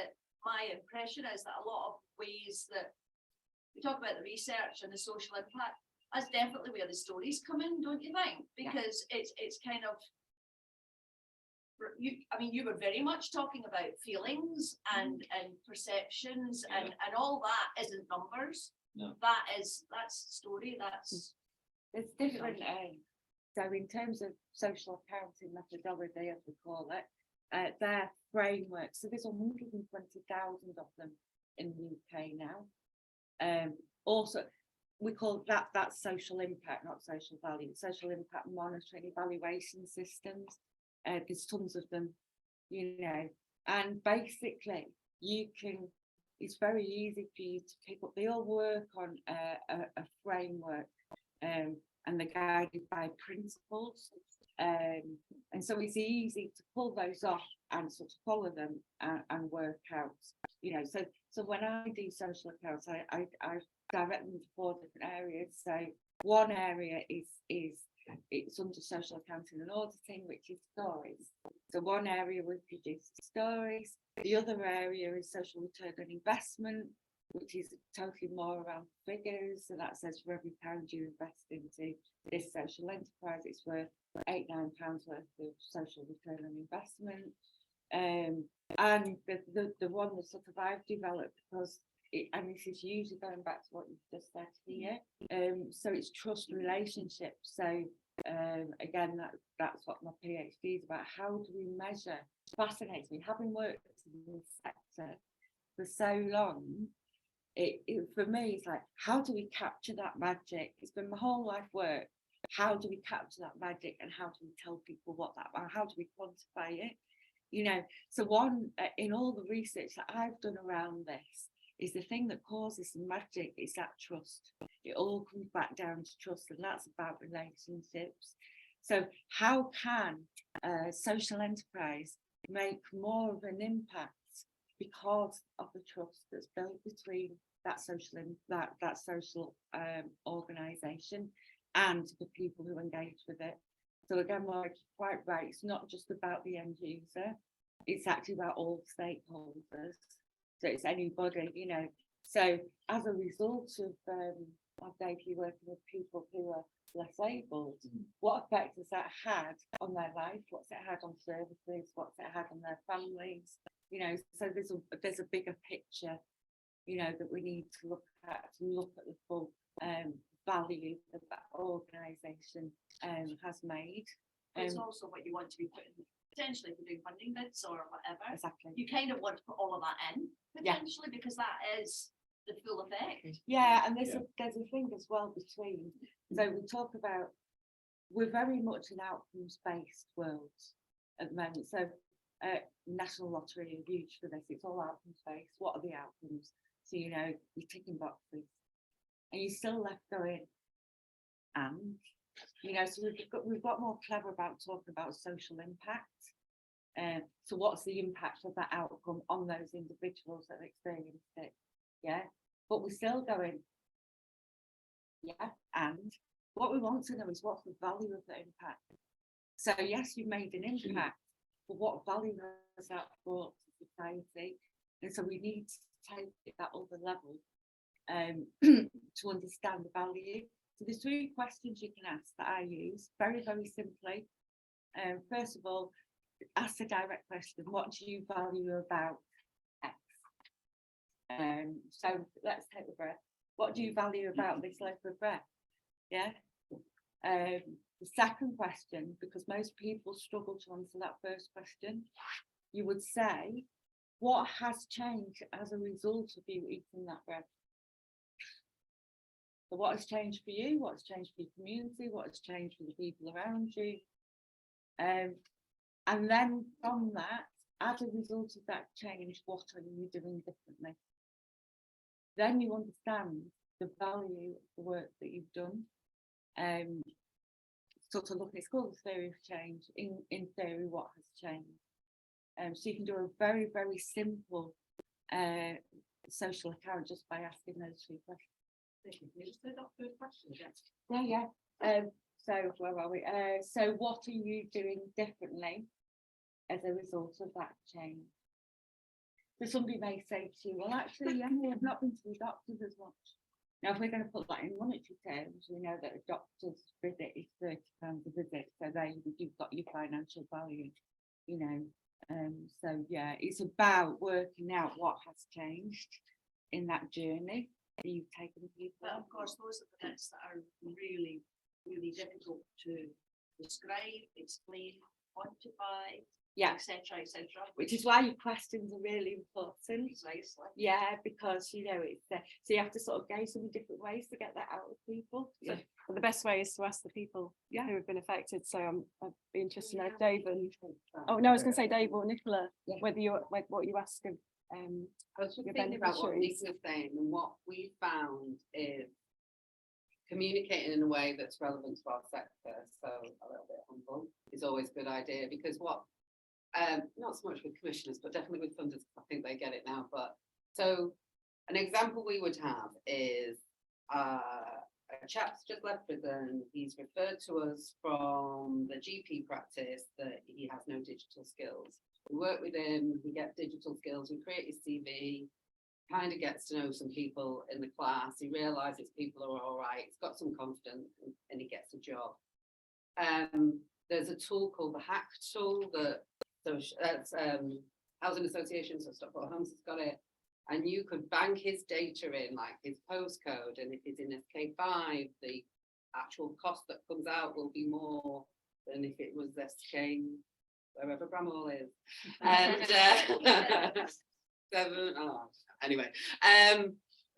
my impression is that a lot of ways that we talk about the research and the social impact, that's definitely where the stories come in, don't you think? Because it's kind of, you were very much talking about feelings and perceptions, and all that isn't numbers. No. That's story, There's different so in terms of social accounting methodology, as we call it, their framework, so there's 120,000 of them in the UK now. Also, we call that's social impact, not social value. Social impact monitoring evaluation systems. There's tons of them, and basically it's very easy for you to pick up. They all work on a framework, and they're guided by principles. And so it's easy to pull those off and sort of follow them and work out, So when I do social accounts, I direct them to 4 different areas. So one area is it's under social accounting and auditing, which is stories. So one area we produce stories. The other area is social return on investment, which is totally more around figures. So that says for every £1 you invest into this social enterprise, it's worth £8-9 worth of social return on investment. And the one that sort of I've developed, because and this is usually going back to what you've just said here, so it's trust relationships. So again, that's what my PhD is about. How do we measure? Fascinates me, having worked in this sector for so long. It for me, it's like, how do we capture that magic? It's been my whole life work. How do we capture that magic, and how do we tell people what that? How do we quantify it? So one in all the research that I've done around this is the thing that causes the magic is that trust. It all comes back down to trust, and that's about relationships. So how can a social enterprise make more of an impact because of the trust that's built between that social organisation and the people who engage with it? So again, Mark's quite right, it's not just about the end user, it's actually about all stakeholders. So it's anybody, So as a result of daily working with people who are less able, what effect has that had on their life? What's it had on services? What's it had on their families? So there's a bigger picture, that we need to look at the full value that organisation has made. it's also what you want to be putting, potentially if you're doing funding bids or whatever. Exactly. You kind of want to put all of that in potentially, because that is the full effect. Yeah, and there's a thing as well between. So we talk about, we're very much an outcomes-based world at the moment. So National Lottery are huge for this. It's all outcomes-based. What are the outcomes? So you're ticking boxes, and you're still left going, and so we've got more clever about talking about social impact. So what's the impact of that outcome on those individuals that have experienced it? Yeah, but we're still going, and what we want to know is what's the value of the impact. So yes, you've made an impact, but what value has that brought to society? And so we need to take it that other level to understand the value. So there's 3 questions you can ask that I use very, very simply. First of all, ask a direct question: what do you value about X? So let's take the breath. What do you value about this loaf of bread? Yeah. The second question, because most people struggle to answer that first question, you would say, what has changed as a result of you eating that bread? So what has changed for you? What's changed for your community? What has changed for the people around you? And then from that, as a result of that change, what are you doing differently? Then you understand the value of the work that you've done. sort of look, it's called the theory of change. In theory, what has changed? So you can do a very, very simple social account just by asking those 3 questions. Can you just say that first question again? Yeah. So where are we? So what are you doing differently as a result of that change? So somebody may say to you, well, actually, yeah, I've not been to the doctors as much. Now, if we're going to put that in monetary terms, we know that a doctor's visit is £30 a visit. So there you've got your financial value, you know. So yeah, it's about working out what has changed in that journey that you've taken with people. But of course, those are the bits that are really, really difficult to describe, explain, quantify, Yeah, etc., etc. which is why your questions are really important. Precisely. Yeah, because you know it's so you have to sort of go so many different ways to get that out of people. So the best way is to ask the people who have been affected. So I'd be interested to know, Dave and oh no, I was going to say Dave or Nicola, whether you what you ask of I was just your thinking about what beneficiaries. Nick was saying, and what we found is communicating in a way that's relevant to our sector. So a little bit humble is always a good idea, because what not so much with commissioners, but definitely with funders, I think they get it now. But so an example we would have is a chap's just left prison. He's referred to us from the GP practice that he has no digital skills. We work with him, he gets digital skills, we create his CV, kind of gets to know some people in the class, he realises people are all right, he's got some confidence, and he gets a job. There's a tool called the Hack tool that that's housing association, so Stockport Homes has got it, and you could bank his data in, like his postcode, and if he's in SK5, the actual cost that comes out will be more than if it was SK wherever Bramall is. And anyway,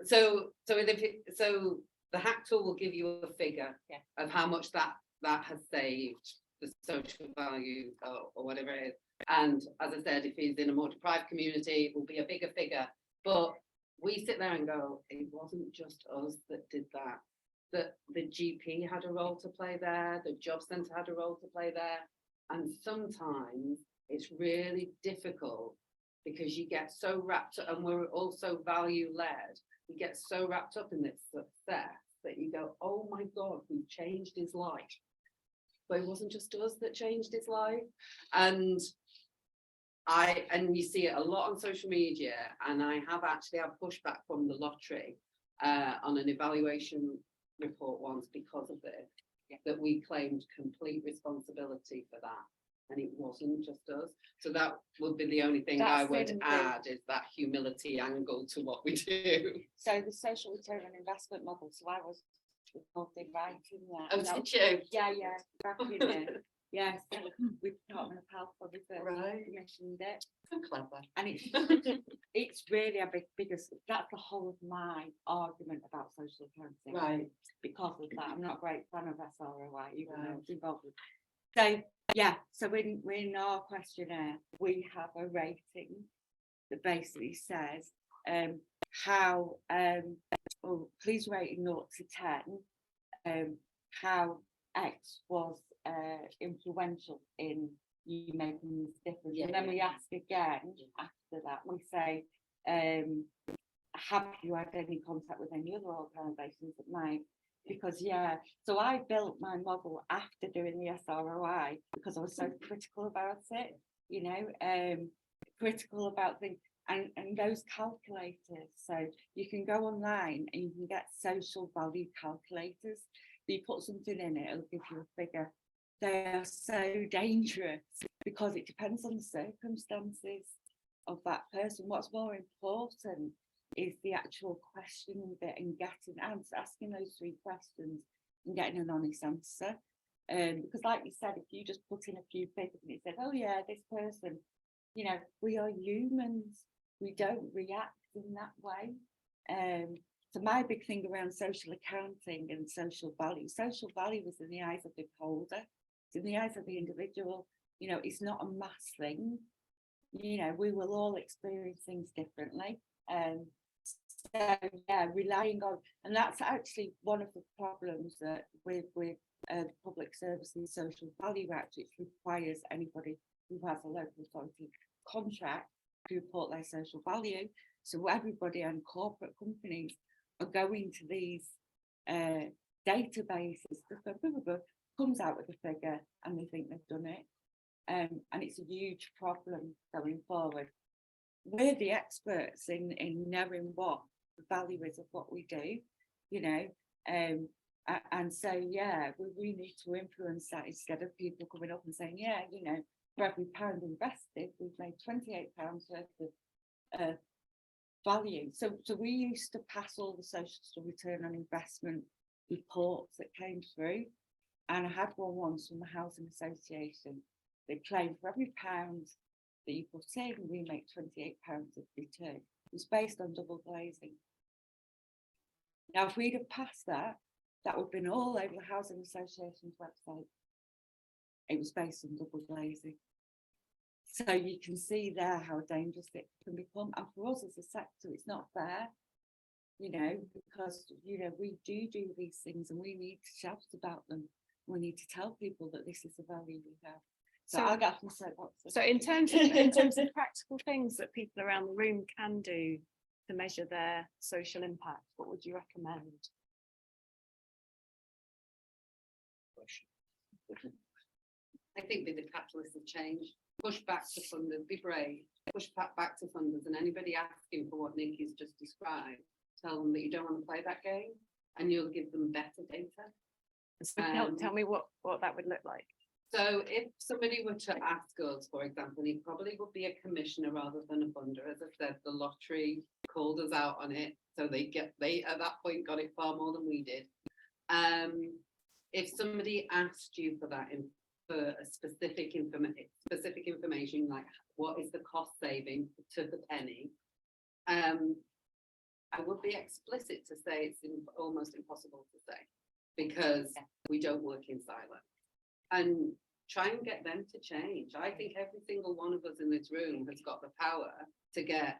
so the Hack tool will give you a figure of how much that has saved the social value or whatever it is. And as I said, if he's in a more deprived community, it will be a bigger figure. But we sit there and go, it wasn't just us that did that. That the GP had a role to play there, the job centre had a role to play there. And sometimes it's really difficult because you get so wrapped up, and we're also value led. We get so wrapped up in this success that you go, oh my God, we've changed his life. But it wasn't just us that changed his life. And you see it a lot on social media, and I have actually had pushback from the lottery on an evaluation report once because of this, that we claimed complete responsibility for that, and it wasn't just us. So that would be the only thing I would add, is that humility angle to what we do. So the social return on investment model, so I was involved in writing that. Oh, did you? Yeah, back in there. Yes, with Department of Health, obviously, Right. mentioned it. So clever. And it's really a biggest, that's the whole of my argument about social accounting. Right. Because of that, I'm not a great fan of SROI, even though Right. it's involved with. So yeah, so in our questionnaire, we have a rating that basically says how please rate 0 to 10 how X was influential in you making this difference. Yeah, and then we ask again after that, we say, have you had any contact with any other organisations that might? Because so I built my model after doing the SROI because I was so critical about it, critical about things. And those calculators, so you can go online and you can get social value calculators. You put something in it, it'll give you a figure. They are so dangerous because it depends on the circumstances of that person. What's more important is the actual questioning bit and asking those 3 questions and getting an honest answer. Because like you said, if you just put in a few figures and it said, oh yeah, this person, we are humans. We don't react in that way. So my big thing around social accounting and social value is in the eyes of the beholder. It's in the eyes of the individual. It's not a mass thing. We will all experience things differently. So relying on, and that's actually one of the problems that with the Public Service and Social Value Act, which requires anybody who has a local authority contract to report their social value. So everybody and corporate companies are going to these databases, comes out with a figure and they think they've done it. And it's a huge problem going forward. We're the experts in knowing what the value is of what we do, you know, and so, yeah, we need to influence that instead of people coming up and saying, yeah, you know, for every pound invested, we've made £28 worth of value. So we used to pass all the social return on investment reports that came through. And I had one once from the Housing Association. They claim for every pound that you put in, we make £28 of return. It was based on double glazing. Now, if we'd have passed that, that would have been all over the Housing Association's website. It was based on double glazing. So you can see there how dangerous it can become. And for us as a sector, it's not fair, you know, because, you know, we do these things and we need to shout about them. We need to tell people that this is the value we have. So I'll get from soapbox. So in terms of practical things that people around the room can do to measure their social impact, what would you recommend? I think be the catalyst of change. Push back to funders, be brave, push back to funders, and anybody asking for what Nicci's just described, tell them that you don't want to play that game and you'll give them better data. So tell me what that would look like. So if somebody were to ask us, for example, he probably would be a commissioner rather than a funder. As I said, the lottery called us out on it. So they at that point got it far more than we did. If somebody asked you for that for a specific information, like what is the cost saving to the penny, I would be explicit to say it's almost impossible to say because we don't work in silence. And try and get them to change. I think every single one of us in this room has got the power to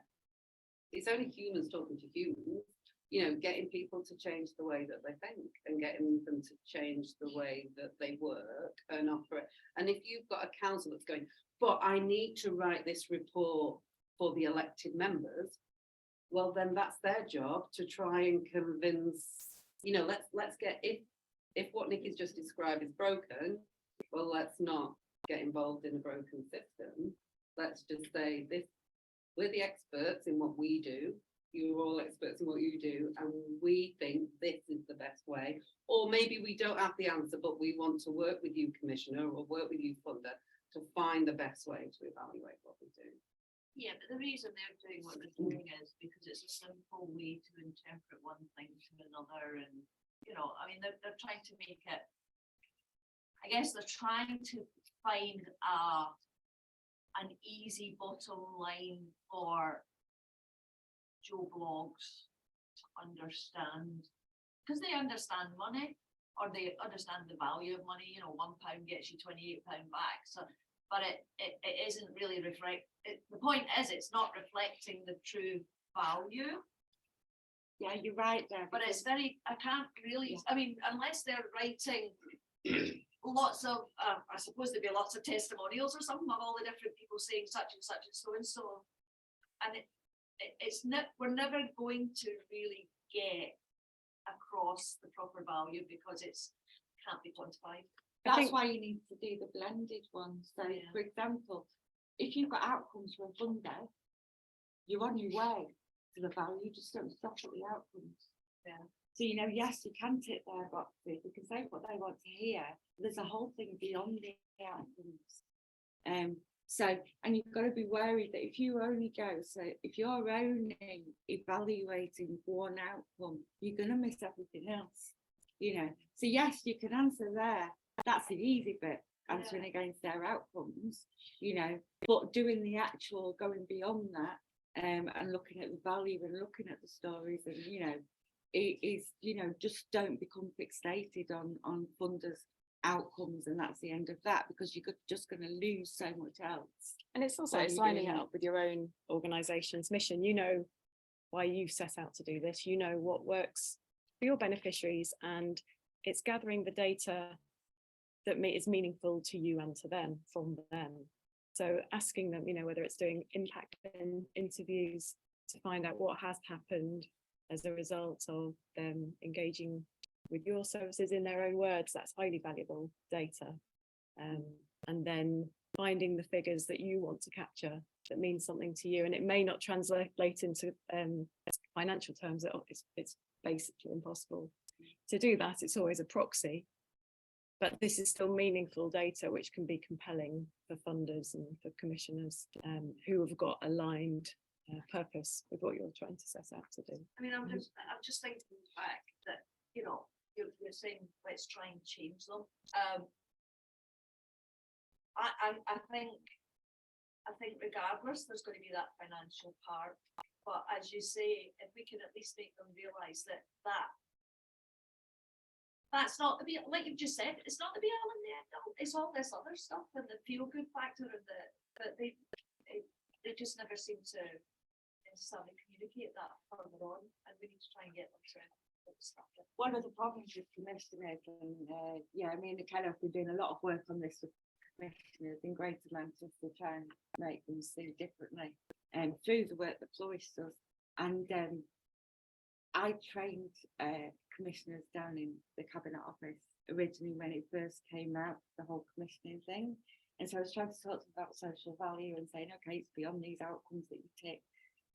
it's only humans talking to humans, you know, getting people to change the way that they think and getting them to change the way that they work and operate. And if you've got a council that's going, but I need to write this report for the elected members, well, then that's their job to try and convince, you know, let's get, if what Nicci's just described is broken, well, let's not get involved in a broken system. Let's just say this, we're the experts in what we do. You're all experts in what you do, and we think this is the best way. Or maybe we don't have the answer, but we want to work with you, Commissioner, or work with you, Funder, to find the best way to evaluate what we do. Yeah, but the reason they're doing what they're doing is because it's a simple way to interpret one thing to another. And, you know, I mean, they're trying to make it, I guess they're trying to find an easy bottom line for Joe Blogs to understand, because they understand money, or they understand the value of money. You know, £1 gets you £28 back. So, but it isn't really the point is it's not reflecting the true value. Yeah, you're right there. But it's very, I can't really, I mean, unless they're writing lots of, I suppose there'd be lots of testimonials or something of all the different people saying such and such and so and so. And it's not, we're never going to really get across the proper value because it's can't be quantified. That's why you need to do the blended ones. So, for example, if you've got outcomes from a funder, you're on your way to the value. You just don't stop at the outcomes. Yeah. So, you know, yes, you can tick their boxes. You can say what they want to hear. There's a whole thing beyond the outcomes. So, and you've got to be worried that if you only go, so if you're only evaluating one outcome, you're going to miss everything else. You know, so yes, you can answer there. That's the easy bit, answering against their outcomes, you know, but doing the actual going beyond that and looking at the value and looking at the stories and, you know, it is, you know, just don't become fixated on funders' outcomes and that's the end of that, because you're just going to lose so much else. And it's also lining it up with your own organisation's mission. You know why you set out to do this, you know what works for your beneficiaries, and it's gathering the data that is meaningful to you and to them from them. So asking them, whether it's doing impact interviews to find out what has happened as a result of them engaging with your services in their own words, that's highly valuable data. And then finding the figures that you want to capture that means something to you, and it may not translate into financial terms. It's basically impossible to do that. It's always a proxy, but this is still meaningful data which can be compelling for funders and for commissioners who have got aligned purpose with what you're trying to set out to do. I mean, I'm just thinking back that, you're saying let's try and change them. I think regardless, there's going to be that financial part. But as you say, if we can at least make them realise that's not the be, like you've just said, it's not the be all and the end all. It's all this other stuff and the feel good factor and but they just never seem to necessarily communicate that further on, and we need to try and get them to. One of the problems with commissioners, and I mean, kind of been doing a lot of work on this with commissioners in Greater Manchester, to try and make them see differently, through the work that Flourish does. And I trained commissioners down in the Cabinet Office originally when it first came out, the whole commissioning thing. And so I was trying to talk to them about social value and saying, okay, it's beyond these outcomes that you take.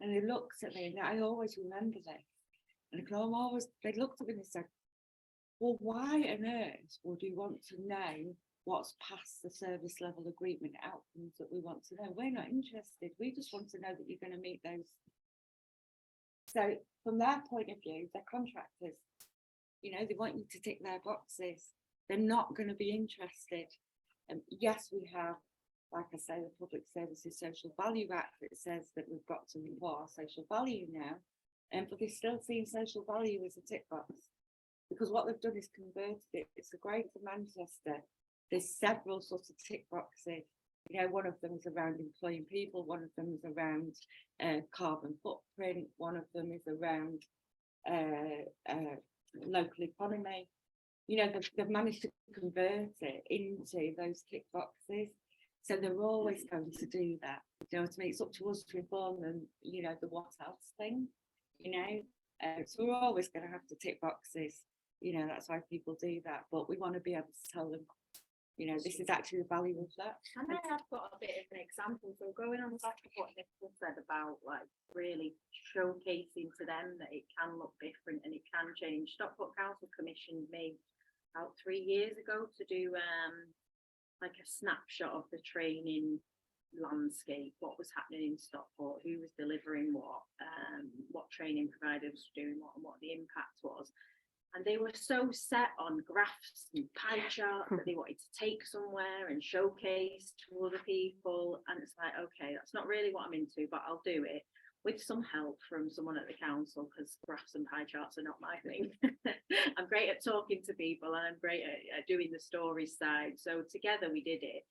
And they looked at me, and I always remember this. And they looked at me and they said, well, why on earth would we want to know what's past the service level agreement outcomes that we want to know? We're not interested. We just want to know that you're going to meet those. So from their point of view, they're contractors. They want you to tick their boxes. They're not going to be interested. And yes, we have, like I say, the Public Services Social Value Act that says that we've got to report our social value now. But they still see social value as a tick box, because what they've done is converted it. It's a Greater Manchester. There's several sorts of tick boxes. One of them is around employing people. One of them is around carbon footprint. One of them is around local economy. They've managed to convert it into those tick boxes. So they're always going to do that. To me, it's up to us to inform them, the what else thing. So we're always going to have to tick boxes. That's why people do that. But we want to be able to tell them, this is actually the value of that. And I have got a bit of an example. So going on the back of what Nicola said about really showcasing to them that it can look different and it can change. Stockport Council commissioned me about 3 years ago to do a snapshot of the training landscape, what was happening in Stockport, who was delivering what training providers were doing what, and what the impact was. And they were so set on graphs and pie charts that they wanted to take somewhere and showcase to other people. And it's like, okay, that's not really what I'm into, but I'll do it with some help from someone at the council, because graphs and pie charts are not my thing. I'm great at talking to people and I'm great at doing the story side. So together we did it.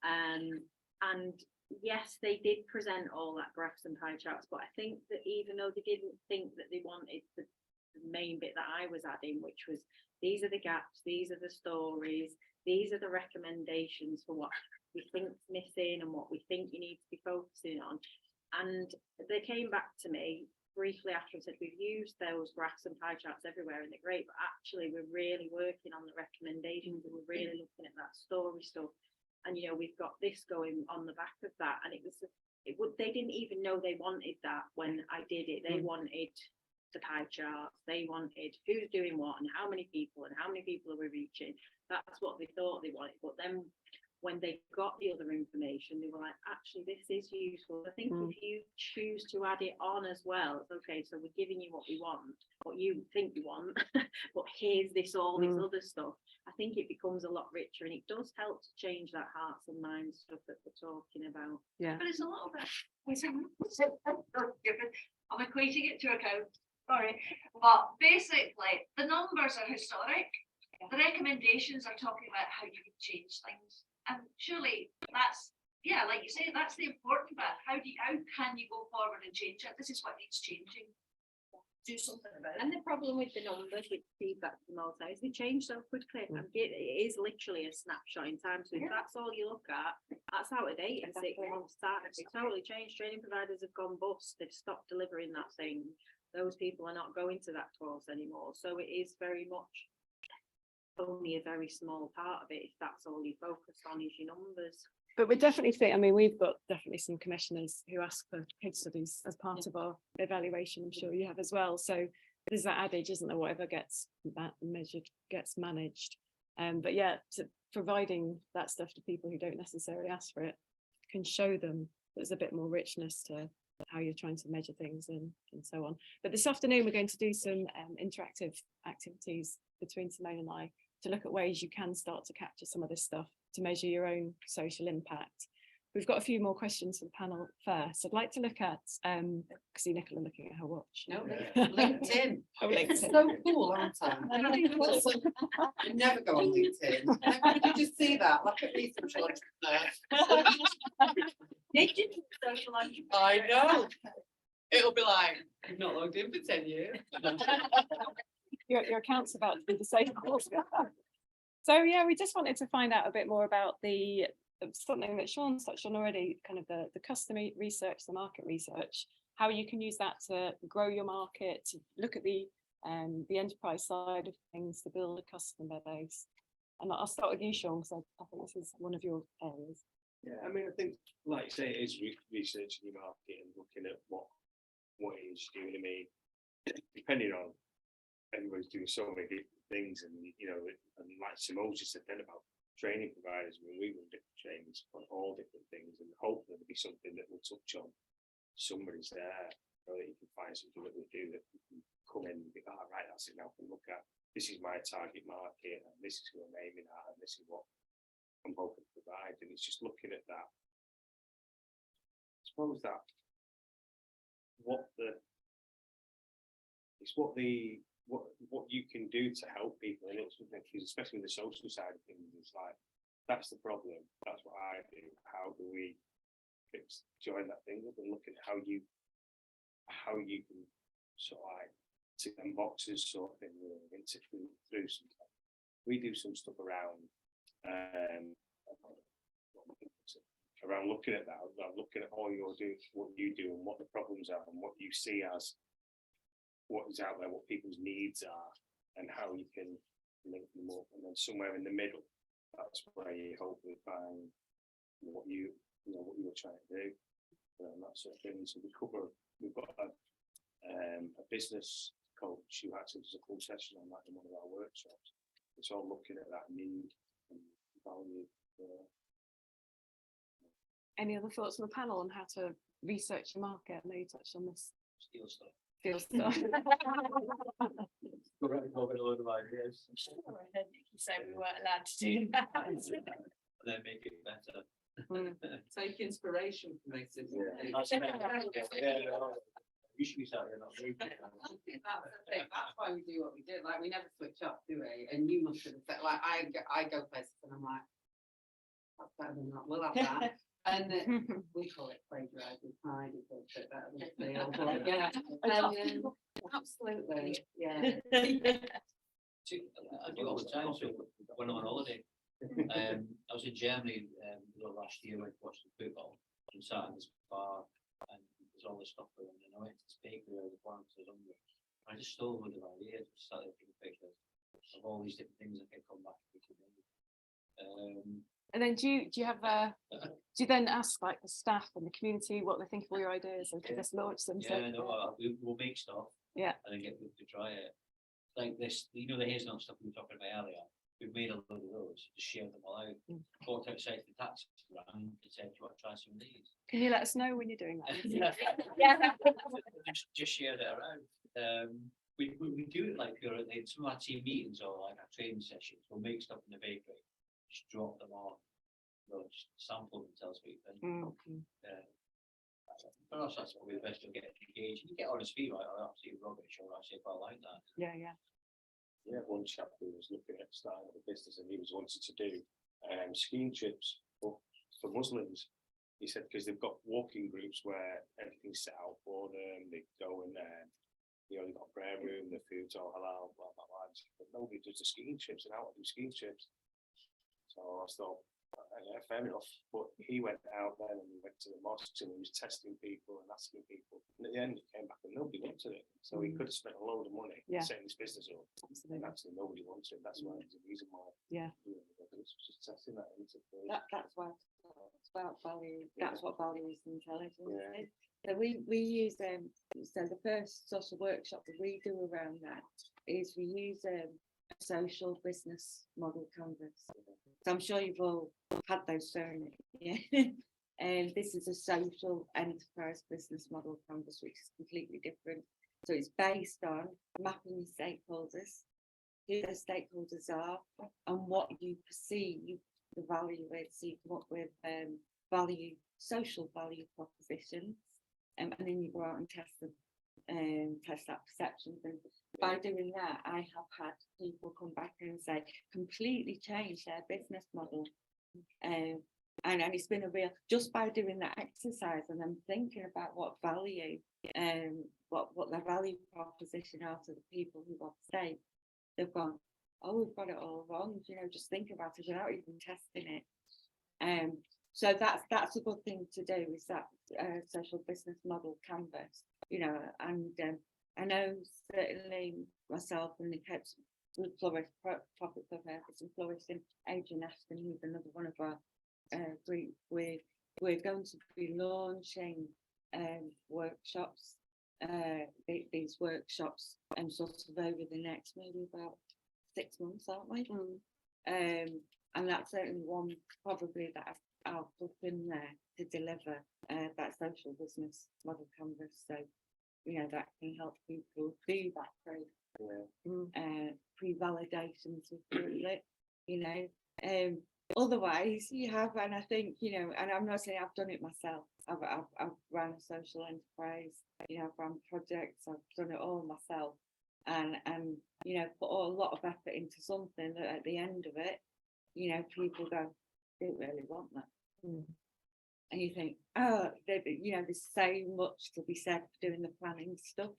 And yes, they did present all that graphs and pie charts, but I think that even though they didn't think that they wanted the main bit that I was adding, which was these are the gaps, these are the stories, these are the recommendations for what we think's missing and what we think you need to be focusing on. And they came back to me briefly after and said, we've used those graphs and pie charts everywhere and they're great, but actually we're really working on the recommendations and we're really looking at that story stuff. And we've got this going on the back of that. And they didn't even know they wanted that when I did it. They wanted the pie charts, they wanted who's doing what and how many people are we reaching. That's what they thought they wanted. But then when they got the other information, they were like, actually this is useful. I think if you choose to add it on as well, it's okay, so we're giving you what we want, what you think you want, but here's this other stuff. I think it becomes a lot richer, and it does help to change that hearts and minds stuff that we're talking about. Yeah. But it's a little bit, I'm equating it to account, sorry. But basically, the numbers are historic. The recommendations are talking about how you can change things. And surely that's, like you say, that's the important bit. How can you go forward and change it? This is what needs changing. do something about it. And the problem with the numbers, with feedback from all sides, they change so quickly. And it is literally a snapshot in time. So if that's all you look at, that's out of date in 6 months' time. It's totally changed. Training providers have gone bust. They've stopped delivering that thing. Those people are not going to that course anymore. So it is very much only a very small part of it. If that's all you focus on is your numbers. But we definitely think, I mean, we've got definitely some commissioners who ask for case studies as part of our evaluation. I'm sure you have as well. So there's that adage, isn't there? Whatever gets measured gets managed. But yeah, providing that stuff to people who don't necessarily ask for it can show them there's a bit more richness to how you're trying to measure things and so on. But this afternoon, we're going to do some interactive activities between Simone and I to look at ways you can start to capture some of this stuff to measure your own social impact. We've got a few more questions for the panel first. I'd like to look at, I see Nicola looking at her watch. No, LinkedIn. Oh, It's LinkedIn. so cool, aren't I? I never go on LinkedIn. Did you just see that? Look at me, social entrepreneur. Digital social entrepreneur. I know. It'll be like, you've not logged in for 10 years. Your account's about to be disabled. So yeah, we just wanted to find out a bit more about the something that Sean's touched on already, kind of the customer research, the market research, how you can use that to grow your market, to look at the enterprise side of things, to build a customer base. And I'll start with you, Sean, because I think this is one of your areas. Yeah, I mean, I think, like you say, it is researching your market and looking at what it is you're doing. I mean, depending on, everybody's doing so many different things, and you know, and like Simone just said then about training providers, I mean, we run different trainings on all different things, and hopefully there'll be something that will touch on somebody's there, so that you can find something that we do that you can come in and be, oh, right, that's it, now I can look at, this is my target market, and this is who I'm aiming at, and this is what I'm hoping to provide. And it's just looking at that, I suppose that what you can do to help people, and it's especially the social side of things. It's like, that's the problem. That's what I do. How do we join that thing up and look at how you can sort of like tick them boxes sort of thing, into through some stuff. We do some stuff around looking at that, around looking at all you're doing, what you do, and what the problems are, and what you see as what is out there, what people's needs are, and how you can link them up. And then somewhere in the middle, that's where you hopefully find what you were trying to do, and that sort of thing. So we've got a business coach who actually does a full session on that in one of our workshops. It's all looking at that need and value. Any other thoughts on the panel on how to research the market? I know you touched on this. Steal stuff. Steal stuff. Go around over a load of ideas. I heard Nicci say we weren't allowed to do that. And then make it better. Take inspiration from this. You should be sat here, not me. I think that's the thing. That's why we do what we do. Like, we never switch up, do we? And you must have said, like, I go places and I'm like, that's better than that. We'll have that. And we call it plagiarising pride. We call it better than steal. But yeah, absolutely. Yeah. I do all the time. So when I'm on holiday, I was in Germany last year. Went watching football and sat in this bar, and there's all this stuff going on. And I went to this bakery where the plants was hungry. I just stole one of the ideas, started taking pictures of all these different things that can come back. And then do you have do you then ask like the staff and the community what they think of all your ideas, and just launch them? Yeah, no, we'll make stuff. Yeah. And then get people to try it. Like this, you know, the hazelnut stuff we were talking about earlier. We've made a load of those, just shared them all out. Walked outside the taxi ran and said, "Do you want to try some of these?" Can you let us know when you're doing that? Just shared it around. We do it like you're at some of our team meetings or like our training sessions. We'll make stuff in the bakery, just drop them off, just sample them and tell us what you think. For us, that's probably the best to get engaged. You get honest feedback, or absolutely rubbish, or actually quite like that. Yeah. Yeah, one chap who was looking at starting a business, and he was wanting to do skiing trips for Muslims. He said because they've got walking groups where everything's set out for them, they go in there, you know, you've got a prayer room, the food's all halal, blah, blah, blah. But nobody does the skiing trips, and I want to do skiing trips. So I thought, yeah, fair enough. But he went out then and he went to the mosques and he was testing people and asking people. And at the end, he came back and nobody wanted it. So he could have spent a load of money setting his business up. And actually, nobody wanted it. That's why there's a reason why. Yeah. You know, it's just testing that into That's why it's about value. That's what values intelligence Yeah. is. So we use so the first sort of workshop that we do around that is we use a social business model canvas. So I'm sure you've all had those shown. Yeah. And this is a social enterprise business model canvas, which is completely different. So it's based on mapping your stakeholders, who those stakeholders are, and what you perceive the value is. So you come up with social value propositions, and then you go out and test them, test that perception. And by doing that, I have had people come back and say, completely change their business model. And it's been a real, just by doing that exercise and then thinking about what value, what their value proposition are to the people who want to stay, they've gone, oh, we've got it all wrong, you know, just think about it without even testing it. So that's a good thing to do, is that social business model canvas, you know. And I know certainly myself and the heads with Flourish Profit for Purpose and Flourishing, Adrian Ashton, who's another one of our group, we're going to be launching workshops, these workshops, sort of over the next maybe about 6 months, aren't we? And that's certainly one probably that I'll put in there to deliver that social business model canvas. So, you know, that can help people do that pre-validation to feel it, you know. Otherwise, you have, and I think, you know, and I'm not saying I've done it myself. I've run a social enterprise, you know, I've run projects, I've done it all myself, and you know, put a lot of effort into something that at the end of it, you know, people go, I don't really want that. And you think, oh, you know, there's so much to be said for doing the planning stuff,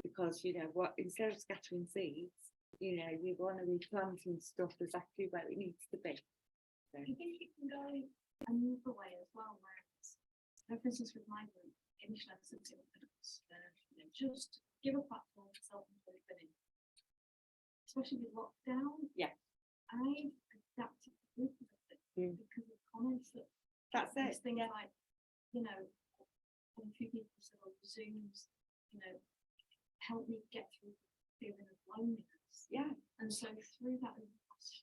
because, you know, what, instead of scattering seeds, you know, you want to be planting stuff exactly where it needs to be. So. I think you can go another way as well, where it's, for instance, with my group, initially I said to you know, just give a platform for self-employed women, especially with lockdown. Yeah, I adapted the group a bit because of comments that's it. Things like, you know, a few people said on Zooms, you know, help me get through the feeling of loneliness. Yeah. And so through that over the past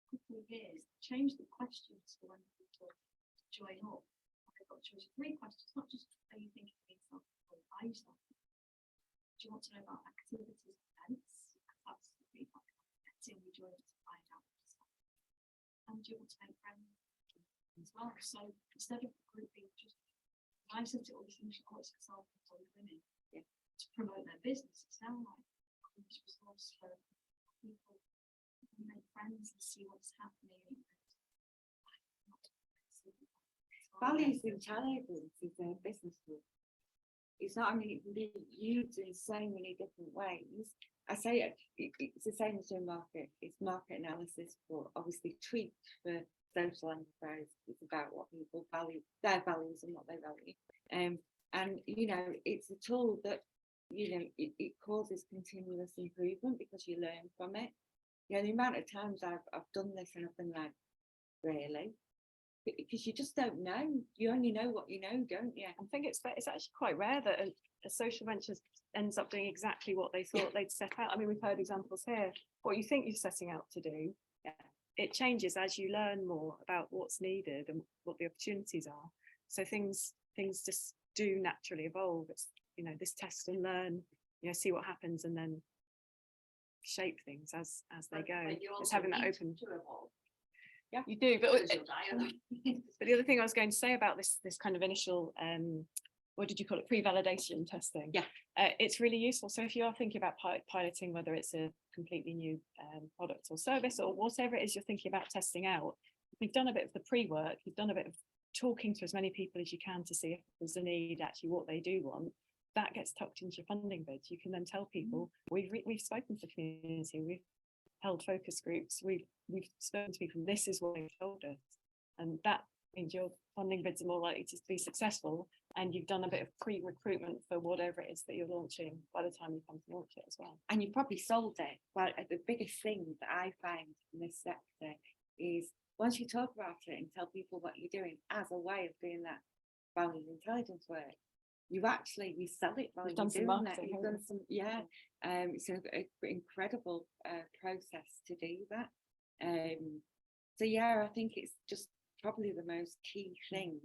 couple of years, change the questions for when people join up. I've got to choose 3 questions, not just are you thinking of yourself or by yourself. Do you want to know about activities and events? That's the feedback I'm getting. We join up to find out. And do you want to make friends as well? So instead of the group being just, I said to all these initial courses for self-employed women to promote their business, it's now like this resource for people to make friends and see what's happening. Values intelligence is a business group. It's not, I mean, it can be used in so many different ways. I say it's the same as doing market. It's market analysis, but obviously tweaked for social enterprise. It's about what people value, their values and what they value. And you know, it's a tool that, you know, it causes continuous improvement because you learn from it. You know, the amount of times I've done this and I've been like, really? Because you just don't know. You only know what you know, don't you? I think it's actually quite rare that a social venture ends up doing exactly what they thought they'd set out. I mean, we've heard examples here. What you think you're setting out to do, it changes as you learn more about what's needed and what the opportunities are. So things just do naturally evolve. It's, you know, this test and learn, you know, see what happens and then shape things as they go. It's having that open. Yeah, you do, but the other thing I was going to say about this kind of initial what did you call it, pre-validation testing, it's really useful. So if you are thinking about piloting, whether it's a completely new product or service or whatever it is you're thinking about testing out, you've done a bit of the pre-work, you've done a bit of talking to as many people as you can to see if there's a need, actually what they do want, that gets tucked into your funding bids. You can then tell people, we've spoken to the community, we've held focus groups, we've spoken to people, this is what they've told us. And that means your funding bids are more likely to be successful, and you've done a bit of pre-recruitment for whatever it is that you're launching by the time you come to launch it as well. And you probably sold it. Well, the biggest thing that I find in this sector is once you talk about it and tell people what you're doing as a way of doing that value intelligence work, you sell it while you're doing that. You've done some, it's an incredible process to do that. So yeah, I think it's just probably the most key thing.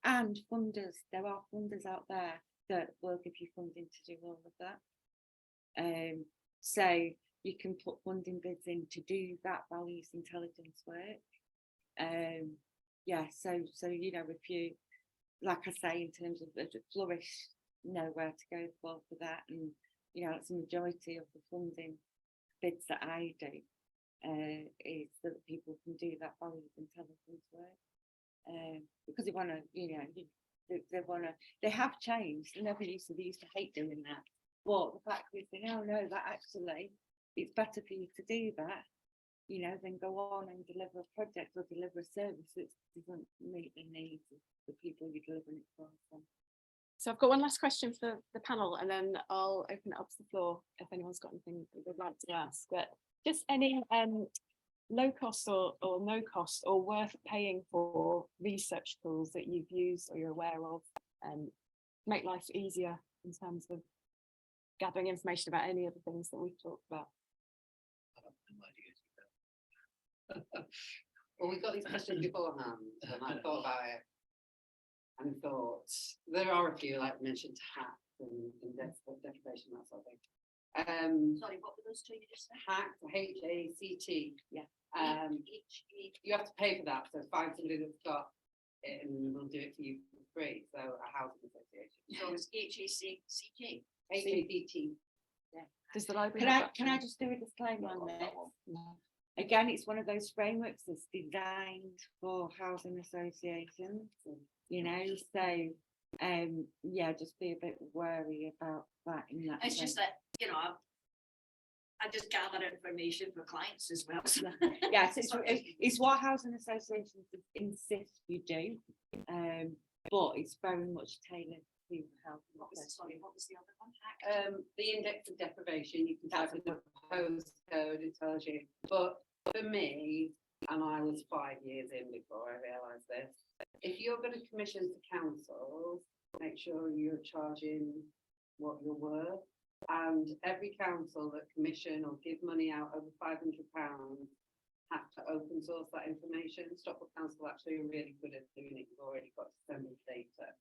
And funders, there are funders out there that will give you funding to do all of that. So you can put funding bids in to do that values intelligence work. So you know, if you, like I say, in terms of the Flourish, know where to go for that, and you know, it's the majority of the funding bids that I do is that people can do that values intelligence work, because they want to, you know, they have changed. They used to hate doing that, but the fact is, they now know that actually it's better for you to do that, you know, than go on and deliver a project or deliver a service that doesn't meet the needs of the people you're delivering it for. So I've got one last question for the panel, and then I'll open it up to the floor if anyone's got anything they'd like to ask. But just any low cost or no cost or worth paying for research tools that you've used or you're aware of, make life easier in terms of gathering information about any of the things that we've talked about. Well, we got these questions beforehand, and I thought about it and thought there are a few, like mentioned, hacks and deprivation, that sort of thing. Sorry, what were those two you just said? Hacked, HACT. Yeah. You have to pay for that, so find somebody that's got it and we'll do it for you for free. So a housing association. So it's HACT. HACT. Does the library Can I just do a disclaimer on this? No. Again, it's one of those frameworks that's designed for housing associations, you know, so just be a bit wary about that in that It's sense. just that, you know, I just gather information for clients as well. So. Yes, it's what housing associations insist you do, but it's very much tailored to housing. What was the other one? The index of deprivation, you can type in the postcode, it tells you. But for me, and I was 5 years in before I realised this, if you're going to commission to councils, make sure you're charging what you're worth. And every council that commission or give money out over £500 have to open source that information. Stockport Council actually are really good at doing it. You've already got to send me data.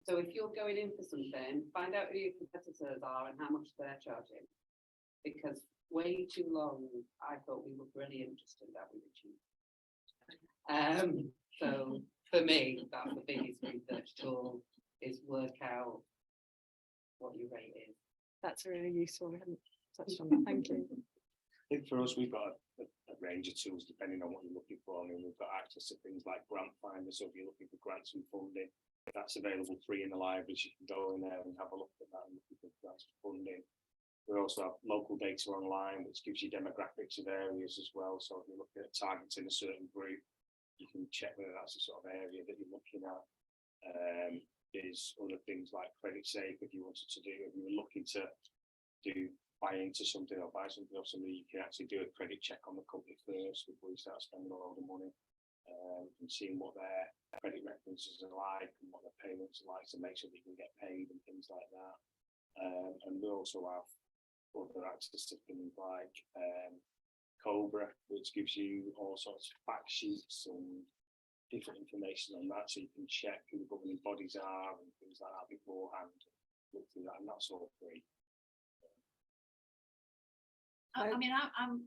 So if you're going in for something, find out who your competitors are and how much they're charging. Because way too long, I thought we were brilliant just in that we were cheap. So for me, that's the biggest research tool, is work out what your rate is. That's really useful. We haven't touched on that. Thank you. I think for us, we've got a range of tools depending on what you're looking for. I mean, we've got access to things like Grant Finder, so if you're looking for grants and funding, that's available free in the libraries. You can go in there and have a look at that and looking for grants and funding. We also have local data online, which gives you demographics of areas as well. So if you're looking at targeting a certain group, you can check whether that's the sort of area that you're looking at. There's other things like Credit Safe, if you wanted to do, if you were looking to buy into something or buy something off somebody, you can actually do a credit check on the company first before you start spending a lot of money, and seeing what their credit references are like and what their payments are like to make sure that you can get paid and things like that. And we also have other access to things like Cobra, which gives you all sorts of fact sheets and different information on that, so you can check who the governing bodies are and things like that beforehand. Look through that, and that's all free. I mean, I'm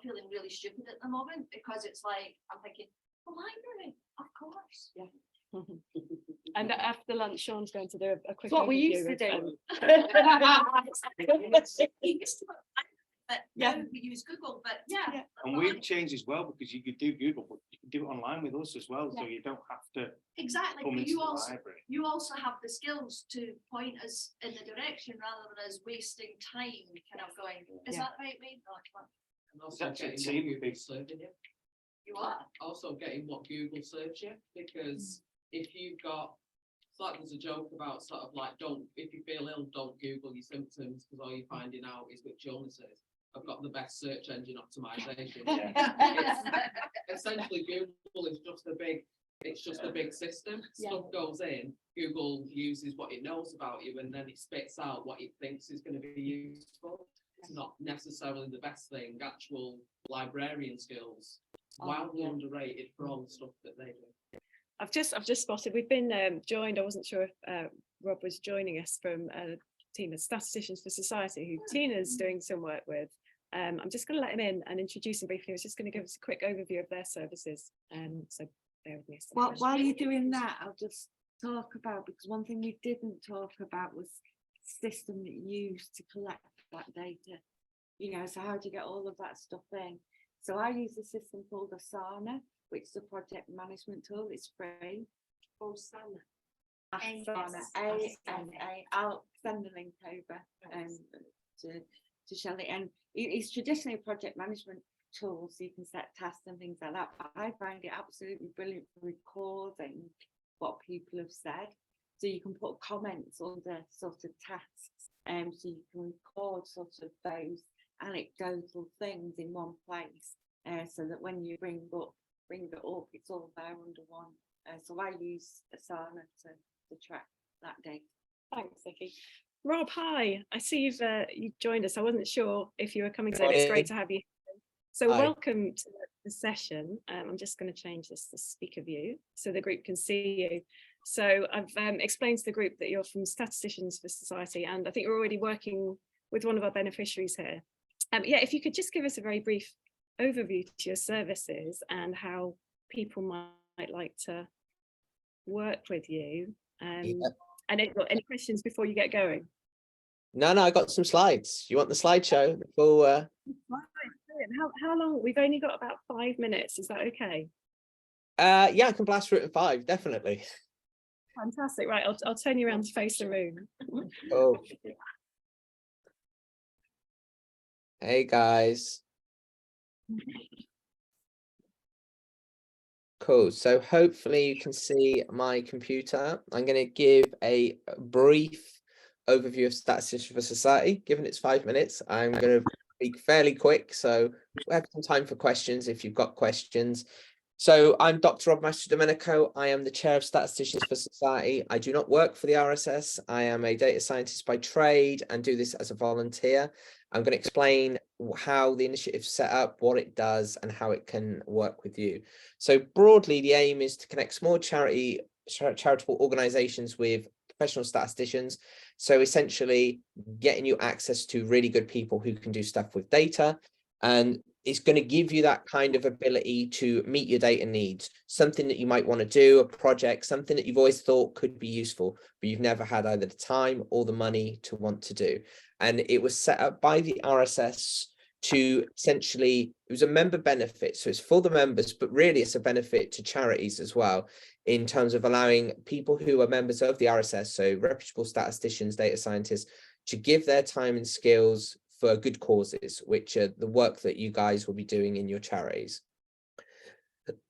feeling really stupid at the moment, because it's like I'm thinking, the library, of course. Yeah. And after lunch, Sean's going to do a quick. What we overview used to of, do. but Yeah. now we use Google, but yeah. And we've changed as well, because you could do Google, but you can do it online with us as well, so you don't have to Exactly, come but into you the also, library. you also have the skills to point us in the direction rather than us wasting time kind of going, is Yeah. that right, mate? No, come on. And also Is that getting team what big? Google served you. You are. Also getting what Google serves you, because if you've got, it's like there's a joke about sort of like, if you feel ill, don't Google your symptoms, because all you're finding out is which illnesses. I've got the best search engine optimization. Essentially, Google is just a big system. Yeah. Stuff goes in, Google uses what it knows about you, and then it spits out what it thinks is going to be useful. It's not necessarily the best thing. Actual librarian skills, wildly underrated for all the stuff that they do. I've just spotted, we've been joined, I wasn't sure if Rob was joining us, from a team of Statisticians for Society, who Tina's doing some work with. I'm just going to let him in and introduce him briefly. He was just going to give us a quick overview of their services. So bear with me a second. While you're doing that, I'll just talk about, because one thing we didn't talk about was the system that you use to collect that data. You know, so how do you get all of that stuff in? So I use a system called Asana, which is a project management tool. It's free. Asana. Asana, A-N-A. I'll send the link over to Shelley. And it's traditionally a project management tool, so you can set tasks and things like that. But I find it absolutely brilliant for recording what people have said. So you can put comments under sort of tasks, so you can record sort of those anecdotal things in one place, so that when you bring it up, it's all there under one. So I use Asana to track that data. Thanks, Vicky. Rob, hi. I see you've joined us. I wasn't sure if you were coming today. It's great to have you. So Hi. welcome to the session. I'm just going to change this to speaker view so the group can see you. So I've explained to the group that you're from Statisticians for Society, and I think you're already working with one of our beneficiaries here. Yeah, if you could just give us a very brief overview to your services and how people might like to work with you. And any questions before you get going? No, I got some slides. You want the slideshow? How long? We've only got about 5 minutes. Is that okay? Yeah, I can blast through it in 5, definitely. Fantastic. Right, I'll turn you around to face the room. Oh. Hey guys. Cool. So hopefully you can see my computer. I'm going to give a brief overview of Statisticians for Society. Given it's 5 minutes, I'm going to speak fairly quick, so we'll have some time for questions if you've got questions. So I'm Dr. Rob Mastrodomenico. I am the chair of Statisticians for Society. I do not work for the RSS. I am a data scientist by trade and do this as a volunteer. I'm going to explain how the initiative is set up, what it does, and how it can work with you. So broadly, the aim is to connect small charitable organizations with professional statisticians. So essentially getting you access to really good people who can do stuff with data. And it's going to give you that kind of ability to meet your data needs, something that you might want to do, a project, something that you've always thought could be useful, but you've never had either the time or the money to want to do. And it was set up by the RSS to essentially, it was a member benefit. So it's for the members, but really it's a benefit to charities as well, in terms of allowing people who are members of the RSS, so reputable statisticians, data scientists, to give their time and skills for good causes, which are the work that you guys will be doing in your charities.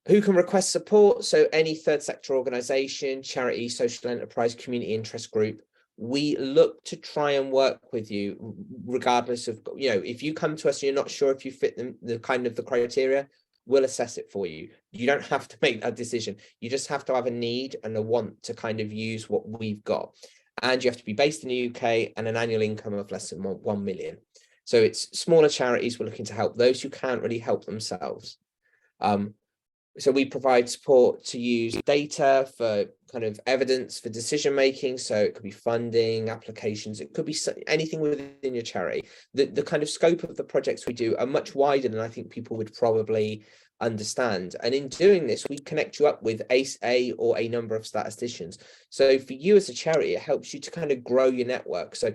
Who can request support? So any third sector organization, charity, social enterprise, community interest group. We look to try and work with you regardless of, if you come to us and you're not sure if you fit the criteria, we'll assess it for you. You don't have to make that decision. You just have to have a need and a want to kind of use what we've got. And you have to be based in the UK and an annual income of less than 1 million. So it's smaller charities we're looking to help, those who can't really help themselves. So we provide support to use data for kind of evidence for decision making. So it could be funding, applications, it could be anything within your charity. The kind of scope of the projects we do are much wider than I think people would probably understand. And in doing this, we connect you up with a or a number of statisticians. So for you as a charity, it helps you to kind of grow your network. So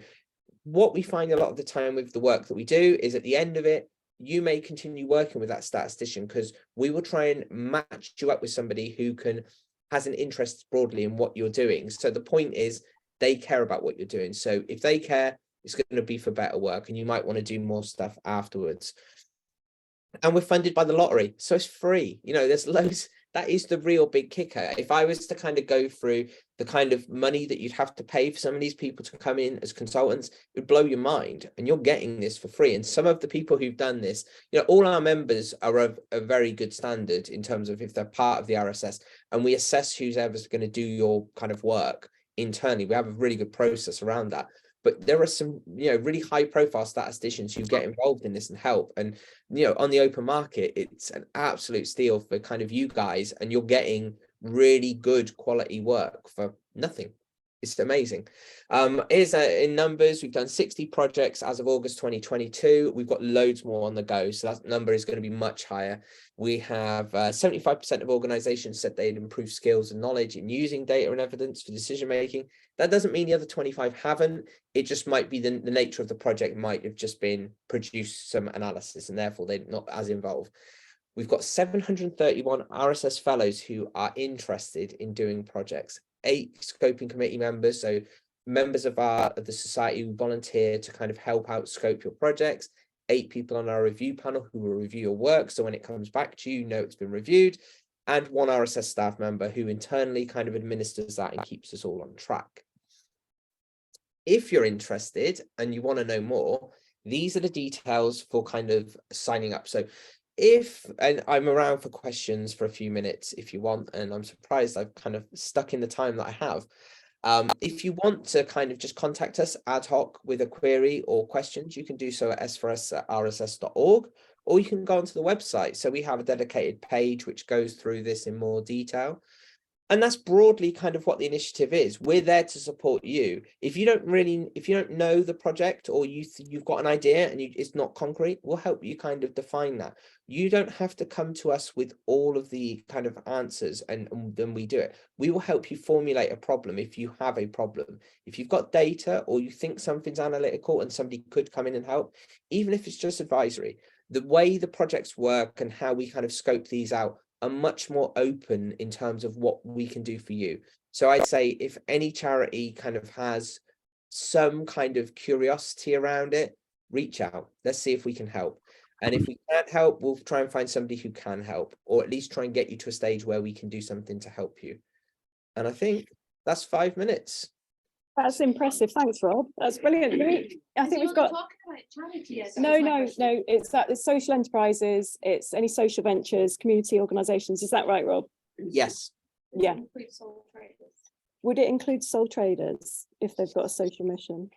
what we find a lot of the time with the work that we do is at the end of it, you may continue working with that statistician, because we will try and match you up with somebody who has an interest broadly in what you're doing. So the point is they care about what you're doing. So if they care, it's going to be for better work, and you might want to do more stuff afterwards. And we're funded by the lottery, so it's free. You know, there's loads. That is the real big kicker. If I was to kind of go through the kind of money that you'd have to pay for some of these people to come in as consultants, it would blow your mind. And you're getting this for free. And some of the people who've done this, you know, all our members are of a very good standard in terms of if they're part of the RSS, and we assess who's ever going to do your kind of work internally. We have a really good process around that. But there are some, you know, really high profile statisticians who get involved in this and help. And, you know, on the open market, it's an absolute steal for kind of you guys, and you're getting really good quality work for nothing. It's amazing. Here's in numbers, we've done 60 projects as of August 2022. We've got loads more on the go, so that number is going to be much higher. We have 75% of organizations said they'd improve skills and knowledge in using data and evidence for decision making. That doesn't mean the other 25 haven't. It just might be the nature of the project might have just been produce some analysis, and therefore they're not as involved. We've got 731 RSS fellows who are interested in doing projects, 8 scoping committee members, so members of the society who volunteer to kind of help out scope your projects, 8 people on our review panel who will review your work, so when it comes back to you, you know it's been reviewed, and 1 RSS staff member who internally kind of administers that and keeps us all on track. If you're interested and you want to know more, these are the details for kind of signing up. So and I'm around for questions for a few minutes if you want, and I'm surprised I've kind of stuck in the time that I have. If you want to kind of just contact us ad hoc with a query or questions, you can do so at s4s@rss.org, or you can go onto the website. So we have a dedicated page which goes through this in more detail. And that's broadly kind of what the initiative is. We're there to support you. If you don't know the project, or you've got an idea and it's not concrete, we'll help you kind of define that. You don't have to come to us with all of the kind of answers and then we do it. We will help you formulate a problem if you have a problem. If you've got data or you think something's analytical and somebody could come in and help, even if it's just advisory, the way the projects work and how we kind of scope these out are much more open in terms of what we can do for you. So I'd say if any charity kind of has some kind of curiosity around it, reach out. Let's see if we can help. And if we can't help, we'll try and find somebody who can help, or at least try and get you to a stage where we can do something to help you. And I think that's 5 minutes. That's impressive. Thanks, Rob. That's brilliant. I think we've got. No. It's social enterprises. It's any social ventures, community organisations. Is that right, Rob? Yes. Yeah. Would it include sole traders if they've got a social mission?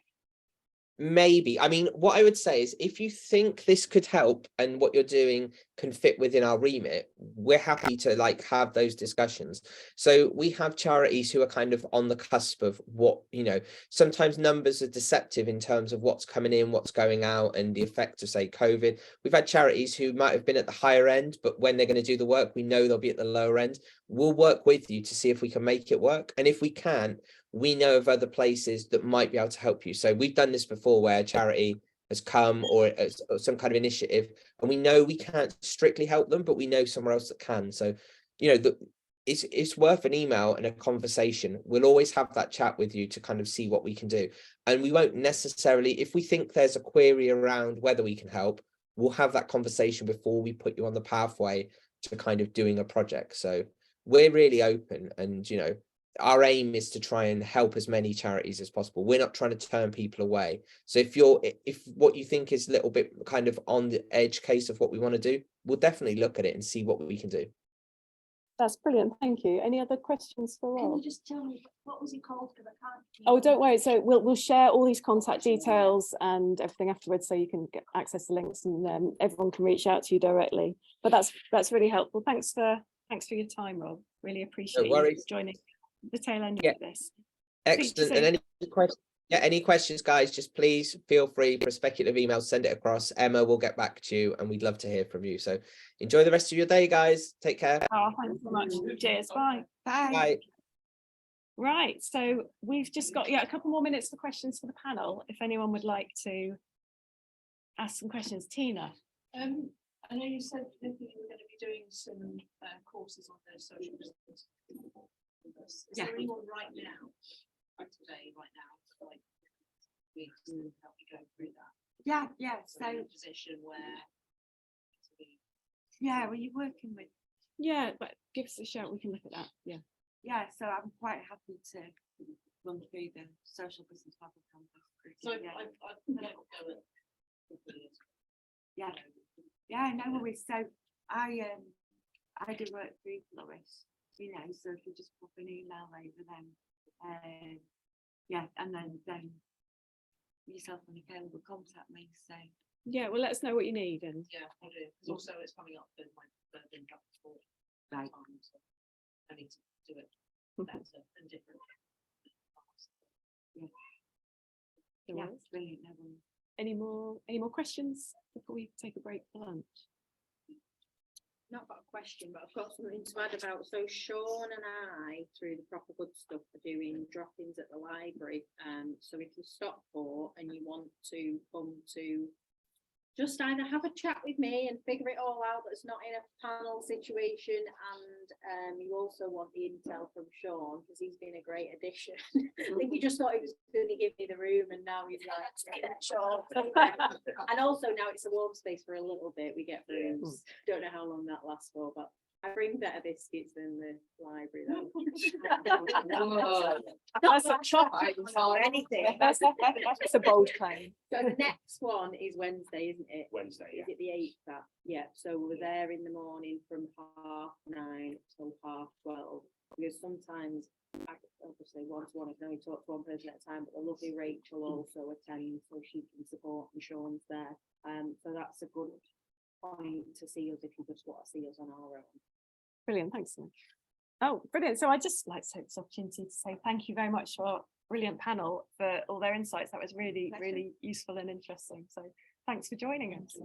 Maybe. I mean, what I would say is if you think this could help and what you're doing can fit within our remit, we're happy to like have those discussions. So we have charities who are kind of on the cusp of what, you know, sometimes numbers are deceptive in terms of what's coming in, what's going out, and the effect of, say, COVID. We've had charities who might have been at the higher end, but when they're going to do the work, we know they'll be at the lower end. We'll work with you to see if we can make it work. And if we can, we know of other places that might be able to help you. So we've done this before where a charity has come or some kind of initiative, and we know we can't strictly help them, but we know somewhere else that can. So, you know, it's worth an email and a conversation. We'll always have that chat with you to kind of see what we can do. And we won't necessarily, if we think there's a query around whether we can help, we'll have that conversation before we put you on the pathway to kind of doing a project. So we're really open, and, you know, our aim is to try and help as many charities as possible. We're not trying to turn people away. So if what you think is a little bit kind of on the edge case of what we want to do, we'll definitely look at it and see what we can do. That's brilliant. Thank you. Any other questions for Rob? Can you just tell me what was he called? Because I can't. Oh, don't worry. So we'll share all these contact details and everything afterwards, so you can get access to links, and everyone can reach out to you directly. But that's really helpful. Thanks for your time, Rob. Really appreciate you joining the tail end of this. Excellent. And any questions, guys, just please feel free for a speculative email, send it across. Emma will get back to you, and we'd love to hear from you. So enjoy the rest of your day, guys. Take care. Oh, thanks so much. Cheers. Bye. Bye. Right, so we've just got a couple more minutes for questions for the panel. If anyone would like to ask some questions, Tina. I know you said that you were going to be doing some courses on those social business. Is there anyone right now, right now, like weeks to help you go through that? Yeah. So in a position where Yeah, were you working with? Yeah, but give us a shout, we can look at that. Yeah. Yeah, so I'm quite happy to run through the social business model campus. so Yeah. I've let it go at Yeah, no worries. So I do work through Flourish, you know, so if you just pop an email over them, yeah, and then yourself and Nicola will contact me. So Yeah, well, let us know what you need. And yeah, I do. Because also it's coming up with my birthday sport. Right. So I need to do it better and different. yeah, it's brilliant. No worries. any more questions before we take a break for lunch? Not got a question, but I've got something to add about. So Sean and I, through the Proper Good Stuff, are doing drop-ins at the library. So if you Stockport and you want to come to just either have a chat with me and figure it all out, that's not in a panel situation, and you also want the intel from Sean, because he's been a great addition. I think he just thought he was going to give me the room, and now he's like, Sean. And also now it's a warm space for a little bit. We get rooms. Don't know how long that lasts for, but I bring better biscuits than the library though. That's a chocolate or anything. That's a bold claim. So the next one is Wednesday, isn't it? Wednesday, Is it the 8th? Yeah, so we're there in the morning from 9:30 till 12:30, because sometimes, obviously one-to-one, I can only talk to one person at a time, but the lovely Rachel also attends, so she can support, and Sean's there. So that's a good point to see us if you just want to see us on our own. Brilliant, thanks so much. Oh, brilliant. So I'd just like to take this opportunity to say thank you very much for a brilliant panel, for all their insights. That was really, really useful and interesting. So thanks for joining us.